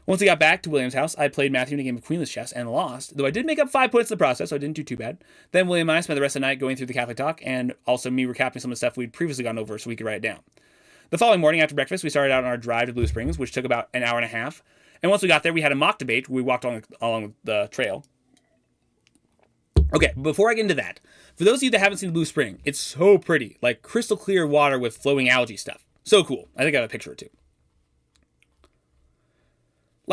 Once we got back to William's house, I played Matthew in a game of queenless chess and lost, though I did make up 5 points in the process, so I didn't do too bad. Then William and I spent the rest of the night going through the Catholic Talk, and also me recapping some of the stuff we'd previously gone over so we could write it down. The following morning after breakfast, we started out on our drive to Blue Springs, which took about an hour and a half. And once we got there, we had a mock debate where we walked along the trail. Okay, before I get into that, for those of you that haven't seen the Blue Spring, it's so pretty, crystal clear water with flowing algae stuff. So cool. I think I have a picture or two.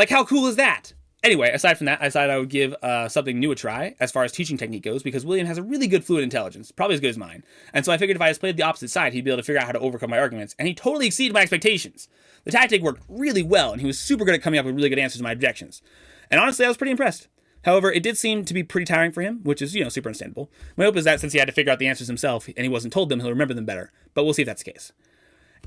How cool is that? Anyway, aside from that, I decided I would give something new a try as far as teaching technique goes, because William has a really good fluid intelligence, probably as good as mine. And so I figured if I just played the opposite side, he'd be able to figure out how to overcome my arguments, and he totally exceeded my expectations. The tactic worked really well, and he was super good at coming up with really good answers to my objections. And honestly, I was pretty impressed. However, it did seem to be pretty tiring for him, which is, super understandable. My hope is that since he had to figure out the answers himself, and he wasn't told them, he'll remember them better. But we'll see if that's the case.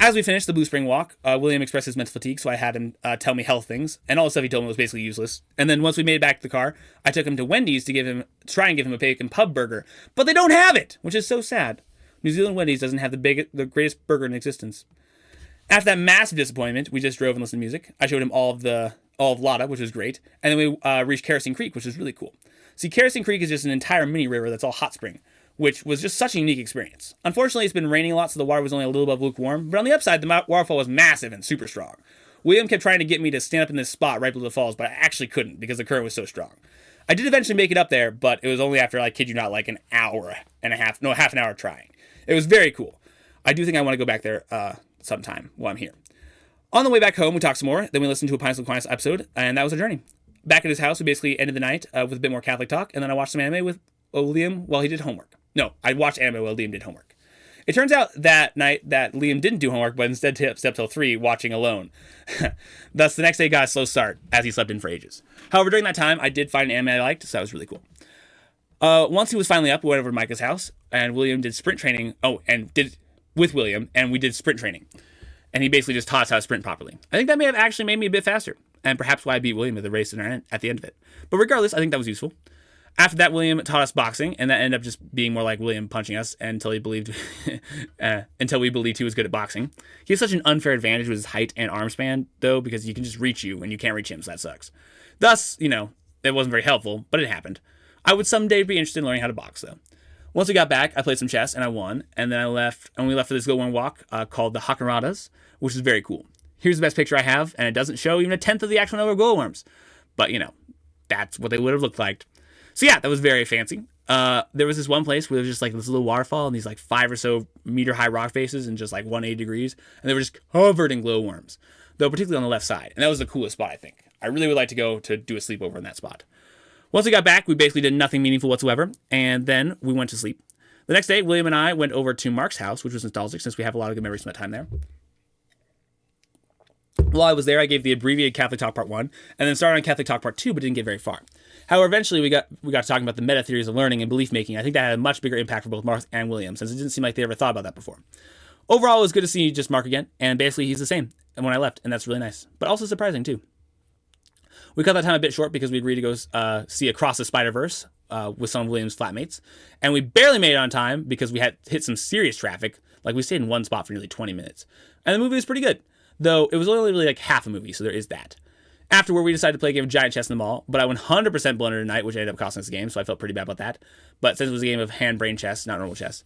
As we finished the Blue Spring walk, William expressed his mental fatigue, so I had him tell me health things, and all the stuff he told me was basically useless. And then once we made it back to the car, I took him to Wendy's to try and give him a bacon pub burger, but they don't have it, which is so sad. New Zealand Wendy's doesn't have the greatest burger in existence. After that massive disappointment, we just drove and listened to music. I showed him all of Lotta, which was great, and then we reached Kerosene Creek, which was really cool. See, Kerosene Creek is just an entire mini river that's all hot spring, which was just such a unique experience. Unfortunately, it's been raining a lot, so the water was only a little above lukewarm, but on the upside, the waterfall was massive and super strong. William kept trying to get me to stand up in this spot right below the falls, but I actually couldn't because the current was so strong. I did eventually make it up there, but it was only after, I kid you not, an hour and a half, no, half an hour trying. It was very cool. I do think I want to go back there sometime while I'm here. On the way back home, we talked some more, then we listened to a Pints of Aquinas episode, and that was our journey. Back at his house, we basically ended the night with a bit more Catholic talk, and then I watched some anime with Liam while he did homework. No, I watched anime while Liam did homework. It turns out that night that Liam didn't do homework, but instead slept till 3 watching alone. Thus, the next day got a slow start, as he slept in for ages. However, during that time, I did find an anime I liked, so that was really cool. Once he was finally up, we went over to Micah's house, and William did sprint training. With William, and we did sprint training. And he basically just taught us how to sprint properly. I think that may have actually made me a bit faster, and perhaps why I beat William at the race at the end of it. But regardless, I think that was useful. After that, William taught us boxing, and that ended up just being more like William punching us until we believed he was good at boxing. He has such an unfair advantage with his height and arm span, though, because he can just reach you, and you can't reach him, so that sucks. Thus, it wasn't very helpful, but it happened. I would someday be interested in learning how to box, though. Once we got back, I played some chess, and I won, and then we left for this go-one walk called the Hakaradas, which is very cool. Here's the best picture I have, and it doesn't show even a tenth of the actual number of glowworms. But, that's what they would have looked like. So yeah, that was very fancy. There was this one place where there was just this little waterfall and these 5 or so meter high rock faces and just 180 degrees. And they were just covered in glowworms, though particularly on the left side. And that was the coolest spot, I think. I really would like to go to do a sleepover in that spot. Once we got back, we basically did nothing meaningful whatsoever. And then we went to sleep. The next day, William and I went over to Mark's house, which was nostalgic since we have a lot of good memories from that time there. While I was there, I gave the abbreviated Catholic Talk Part 1, and then started on Catholic Talk Part 2, but didn't get very far. However, eventually we got to talking about the meta theories of learning and belief making. I think that had a much bigger impact for both Mark and William, since it didn't seem like they ever thought about that before. Overall, it was good to see just Mark again, and basically he's the same when I left, and that's really nice. But also surprising, too. We cut that time a bit short because we agreed to go see Across the Spider-Verse with some of William's flatmates, and we barely made it on time because we had hit some serious traffic. Like, we stayed in one spot for nearly 20 minutes. And the movie was pretty good, though it was only really like half a movie, so there is that. Afterward, we decided to play a game of giant chess in the mall, but I 100% blundered tonight, which ended up costing us the game, so I felt pretty bad about that. But since it was a game of hand-brain chess, not normal chess.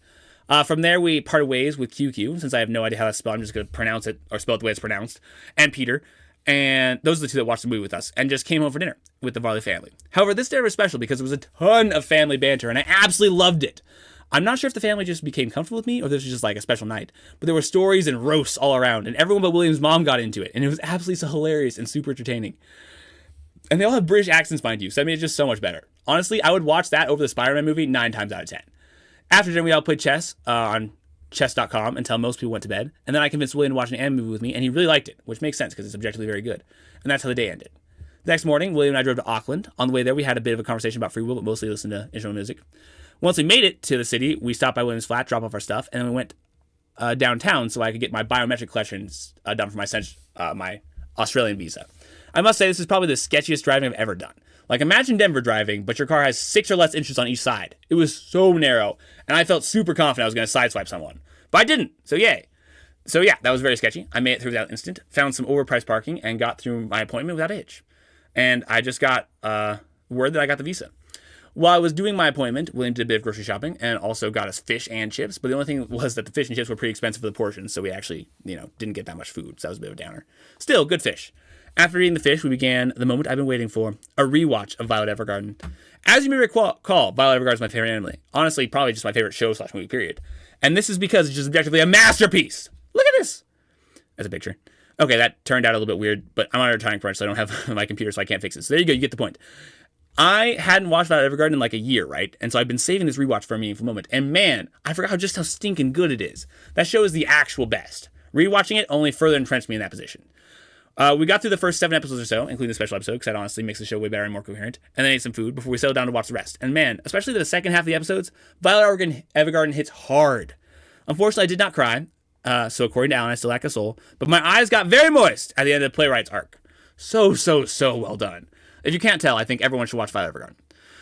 From there, we parted ways with QQ, since I have no idea how that's spelled. I'm just going to pronounce it, or spell it the way it's pronounced, and Peter. And those are the two that watched the movie with us, and just came home for dinner with the Varley family. However, this dinner was special because it was a ton of family banter, and I absolutely loved it. I'm not sure if the family just became comfortable with me, or this was just like a special night, but there were stories and roasts all around, and everyone but William's mom got into it, and it was absolutely so hilarious and super entertaining. And they all have British accents, mind you, so that made it just so much better. Honestly, I would watch that over the Spider-Man movie 9 times out of 10. After dinner, we all played chess on chess.com until most people went to bed, and then I convinced William to watch an anime movie with me, and he really liked it, which makes sense because it's objectively very good. And that's how the day ended. The next morning, William and I drove to Auckland. On the way there, we had a bit of a conversation about free will, but mostly listened to instrumental music. Once we made it to the city, we stopped by William's flat, dropped off our stuff, and then we went downtown so I could get my biometric collections done for my Australian visa. I must say, this is probably the sketchiest driving I've ever done. Like, imagine Denver driving, but your car has 6 or less inches on each side. It was so narrow, and I felt super confident I was going to sideswipe someone. But I didn't, so yay. So yeah, that was very sketchy. I made it through without instant, found some overpriced parking, and got through my appointment without a hitch. And I just got word that I got the visa. While I was doing my appointment, William did a bit of grocery shopping and also got us fish and chips. But the only thing was that the fish and chips were pretty expensive for the portions, so we actually, didn't get that much food. So that was a bit of a downer. Still, good fish. After eating the fish, we began the moment I've been waiting for, a rewatch of Violet Evergarden. As you may recall, Violet Evergarden is my favorite anime. Honestly, probably just my favorite show/movie, period. And this is because it's just objectively a masterpiece. Look at this. That's a picture. Okay, that turned out a little bit weird, but I'm on a retiring crunch, so I don't have my computer, so I can't fix it. So there you go, you get the point. I hadn't watched Violet Evergarden in like a year, right? And so I've been saving this rewatch for a meaningful moment. And man, I forgot just how stinking good it is. That show is the actual best. Rewatching it only further entrenched me in that position. We got through the first 7 episodes or so, including the special episode, because that honestly makes the show way better and more coherent, and then ate some food before we settled down to watch the rest. And man, especially the second half of the episodes, Violet Evergarden hits hard. Unfortunately, I did not cry, so according to Alan, I still lack a soul, but my eyes got very moist at the end of the Playwright's arc. So well done. If you can't tell, I think everyone should watch Violet Evergarden.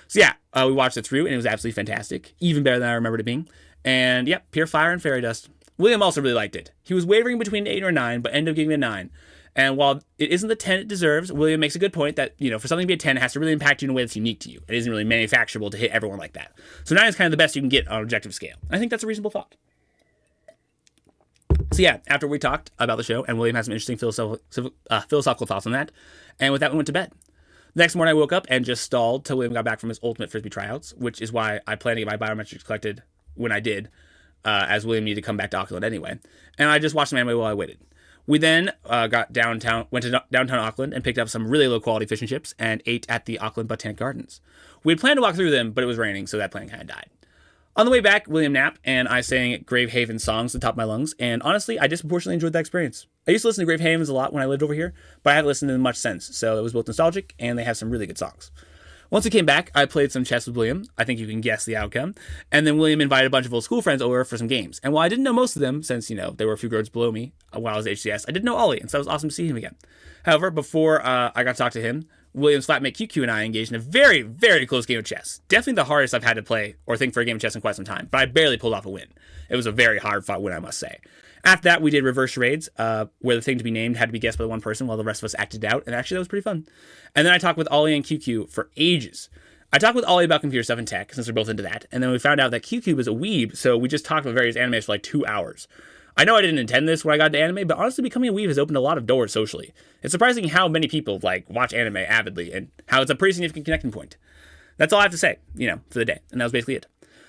So yeah, we watched it through, and it was absolutely fantastic, even better than I remembered it being. And yep, pure fire and fairy dust. William also really liked it. He was wavering between an 8 or a 9, but ended up giving it a 9. And while it isn't the 10 it deserves, William makes a good point that, for something to be a 10, it has to really impact you in a way that's unique to you. It isn't really manufacturable to hit everyone like that. So 9 is kind of the best you can get on an objective scale. I think that's a reasonable thought. So yeah, after we talked about the show, and William had some interesting philosophical thoughts on that, and with that we went to bed. The next morning I woke up and just stalled till William got back from his ultimate Frisbee tryouts, which is why I plan to get my biometrics collected when I did, as William needed to come back to Auckland anyway. And I just watched some anime while I waited. We then went to downtown Auckland and picked up some really low-quality fish and chips and ate at the Auckland Botanic Gardens. We had planned to walk through them, but it was raining, so that plan kind of died. On the way back, William napped, and I sang Gravehaven songs at the top of my lungs, and honestly, I disproportionately enjoyed that experience. I used to listen to Gravehavens a lot when I lived over here, but I haven't listened to them much since, so it was both nostalgic, and they have some really good songs. Once we came back, I played some chess with William. I think you can guess the outcome. And then William invited a bunch of old school friends over for some games. And while I didn't know most of them, since, they were a few grades below me while I was at HCS, I did know Ollie, and so it was awesome to see him again. However, before I got to talk to him, William's flatmate QQ and I engaged in a very, very close game of chess. Definitely the hardest I've had to play or think for a game of chess in quite some time, but I barely pulled off a win. It was a very hard-fought win, I must say. After that, we did reverse charades, where the thing to be named had to be guessed by one person while the rest of us acted out, and actually that was pretty fun. And then I talked with Ollie and QQ for ages. I talked with Ollie about computer stuff and tech, since we're both into that, and then we found out that QQ is a weeb, so we just talked about various animes for like 2 hours. I know I didn't intend this when I got into anime, but honestly becoming a weeb has opened a lot of doors socially. It's surprising how many people watch anime avidly, and how it's a pretty significant connecting point. That's all I have to say, for the day, and that was basically it.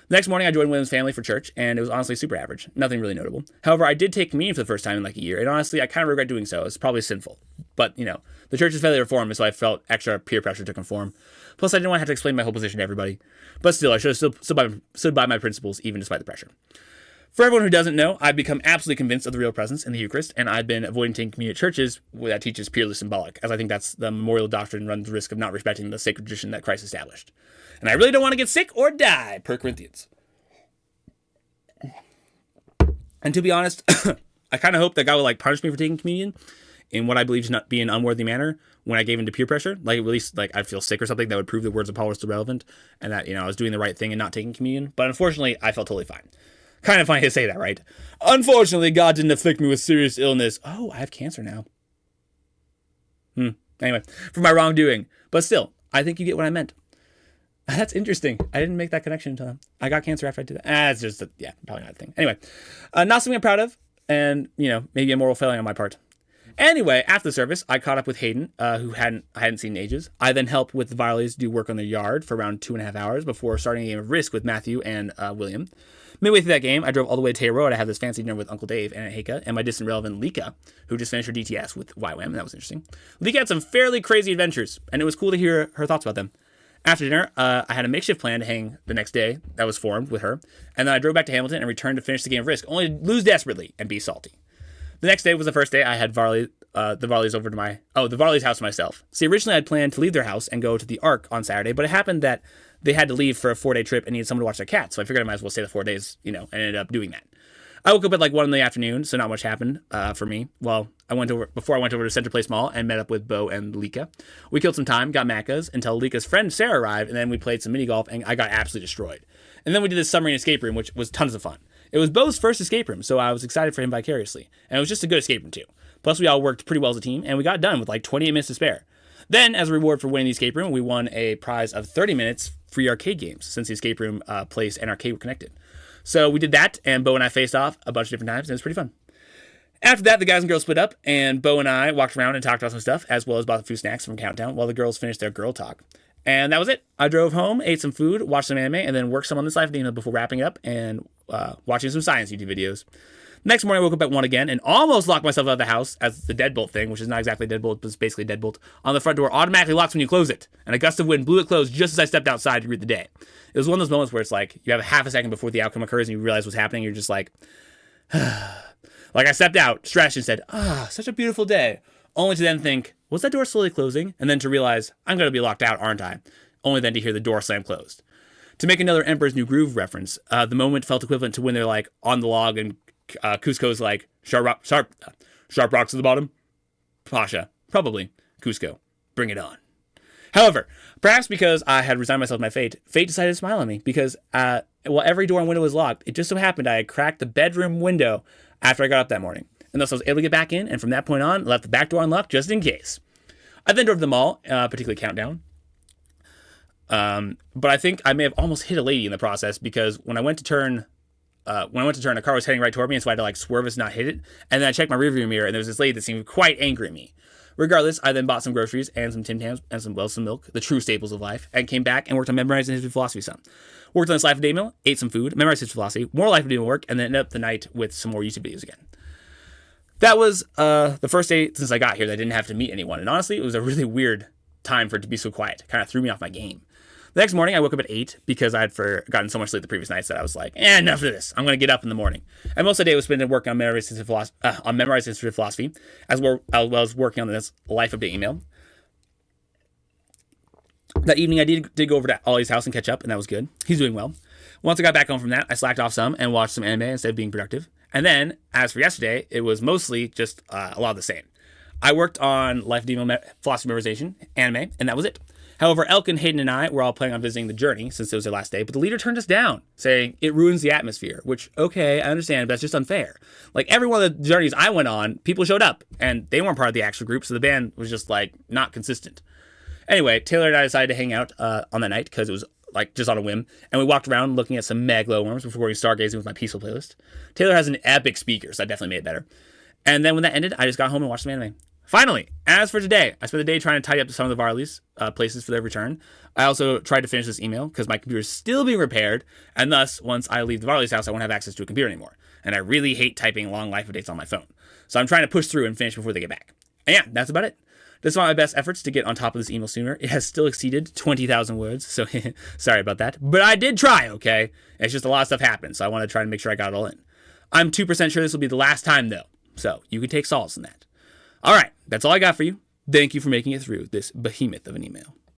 The next morning I joined William's family for church, and it was honestly super average. Nothing really notable. However, I did take communion for the first time in like a year, and honestly I kind of regret doing so. It's probably sinful. But, the church is fairly reformed, so I felt extra peer pressure to conform. Plus, I didn't want to have to explain my whole position to everybody. But still, I should have stood by my principles, even despite the pressure. For everyone who doesn't know, I've become absolutely convinced of the real presence in the Eucharist, and I've been avoiding taking communion at churches that teaches purely symbolic, as I think that's the memorial doctrine runs the risk of not respecting the sacred tradition that Christ established. And I really don't want to get sick or die, per Corinthians. And to be honest, I kind of hope that God would punish me for taking communion in what I believe to not be an unworthy manner when I gave in to peer pressure. At least I'd feel sick or something that would prove the words of Paul were still relevant, and that, I was doing the right thing and not taking communion. But unfortunately, I felt totally fine. Kind of funny to say that, right? Unfortunately, God didn't afflict me with serious illness. Oh, I have cancer now. Anyway, for my wrongdoing. But still, I think you get what I meant. That's interesting. I didn't make that connection until I got cancer after I did that. It's just, probably not a thing. Anyway, not something I'm proud of, and, maybe a moral failing on my part. Anyway, after the service, I caught up with Hayden, who I hadn't seen in ages. I then helped with the Varleys do work on their yard for around 2.5 hours before starting a game of Risk with Matthew and William. Midway through that game, I drove all the way to Taya Road to have this fancy dinner with Uncle Dave and Aunt Heika and my distant relevant Lika, who just finished her DTS with YWAM, and that was interesting. Lika had some fairly crazy adventures, and it was cool to hear her thoughts about them. After dinner, I had a makeshift plan to hang the next day that was formed with her, and then I drove back to Hamilton and returned to finish the game of Risk, only to lose desperately and be salty. The next day was the first day I had the Varleys over to the Varleys' house to myself. See, originally I'd planned to leave their house and go to the Ark on Saturday, but it happened that they had to leave for a 4-day trip and needed someone to watch their cat, so I figured I might as well stay the 4 days, and ended up doing that. I woke up at 1 in the afternoon, so not much happened for me. Well, before I went over to Center Place Mall and met up with Bo and Lika. We killed some time, got Macca's, until Lika's friend Sarah arrived, and then we played some mini golf, and I got absolutely destroyed. And then we did this submarine escape room, which was tons of fun. It was Bo's first escape room, so I was excited for him vicariously. And it was just a good escape room, too. Plus, we all worked pretty well as a team, and we got done with 28 minutes to spare. Then, as a reward for winning the escape room, we won a prize of 30 minutes free arcade games, since the escape room place and arcade were connected. So we did that, and Bo and I faced off a bunch of different times, and it was pretty fun. After that, the guys and girls split up, and Bo and I walked around and talked about some stuff, as well as bought a few snacks from Countdown, while the girls finished their girl talk. And that was it. I drove home, ate some food, watched some anime, and then worked some on this life of Dana before wrapping up and watching some science YouTube videos. Next morning, I woke up at 1 again and almost locked myself out of the house, as the deadbolt thing, which is not exactly a deadbolt, but it's basically a deadbolt, on the front door automatically locks when you close it. And a gust of wind blew it closed just as I stepped outside to greet the day. It was one of those moments where it's you have a half a second before the outcome occurs and you realize what's happening. You're just I stepped out, stretched, and said, such a beautiful day. Only to then think, was that door slowly closing? And then to realize, I'm going to be locked out, aren't I? Only then to hear the door slam closed. To make another Emperor's New Groove reference, the moment felt equivalent to when they're on the log and Cusco's sharp rocks at the bottom. Pasha, probably. Cusco, bring it on. However, perhaps because I had resigned myself to my fate decided to smile on me because, every door and window was locked. It just so happened I had cracked the bedroom window after I got up that morning. And thus I was able to get back in, and from that point on, left the back door unlocked just in case. I then drove to the mall, particularly Countdown. But I think I may have almost hit a lady in the process because when I went to turn, a car was heading right toward me, and so I had to swerve as not hit it. And then I checked my rearview mirror, and there was this lady that seemed quite angry at me. Regardless, I then bought some groceries and some Tim Tams and some milk, the true staples of life, and came back and worked on memorizing history philosophy some. Worked on this Life of Day meal, ate some food, memorized history philosophy, more Life of Day work, and then ended up the night with some more YouTube videos again. That was the first day since I got here that I didn't have to meet anyone, and honestly, it was a really weird time for it to be so quiet. Kind of threw me off my game. The next morning, I woke up at 8 because I had forgotten so much sleep the previous nights that I was enough of this. I'm going to get up in the morning. And most of the day was spent working on memorizing history philosophy, as well as working on this Life Update email. That evening, I did go over to Ollie's house and catch up, and that was good. He's doing well. Once I got back home from that, I slacked off some and watched some anime instead of being productive. And then, as for yesterday, it was mostly just a lot of the same. I worked on Life Update philosophy memorization, anime, and that was it. However, Elkan, Hayden, and I were all planning on visiting the Journey since it was their last day, but the leader turned us down, saying it ruins the atmosphere, which, okay, I understand, but that's just unfair. Every one of the journeys I went on, people showed up, and they weren't part of the actual group, so the band was just, not consistent. Anyway, Taylor and I decided to hang out on that night, because it was, just on a whim, and we walked around looking at some mag glowworms before we stargazing with my peaceful playlist. Taylor has an epic speaker, so that definitely made it better. And then when that ended, I just got home and watched some anime. Finally, as for today, I spent the day trying to tidy up some of the Varley's places for their return. I also tried to finish this email because my computer is still being repaired, and thus, once I leave the Varley's house, I won't have access to a computer anymore. And I really hate typing long life updates on my phone. So I'm trying to push through and finish before they get back. And yeah, that's about it. Despite my best efforts to get on top of this email sooner, it has still exceeded 20,000 words, so sorry about that. But I did try, okay? It's just a lot of stuff happened, so I want to try to make sure I got it all in. I'm 2% sure this will be the last time, though, so you can take solace in that. All right, that's all I got for you. Thank you for making it through this behemoth of an email.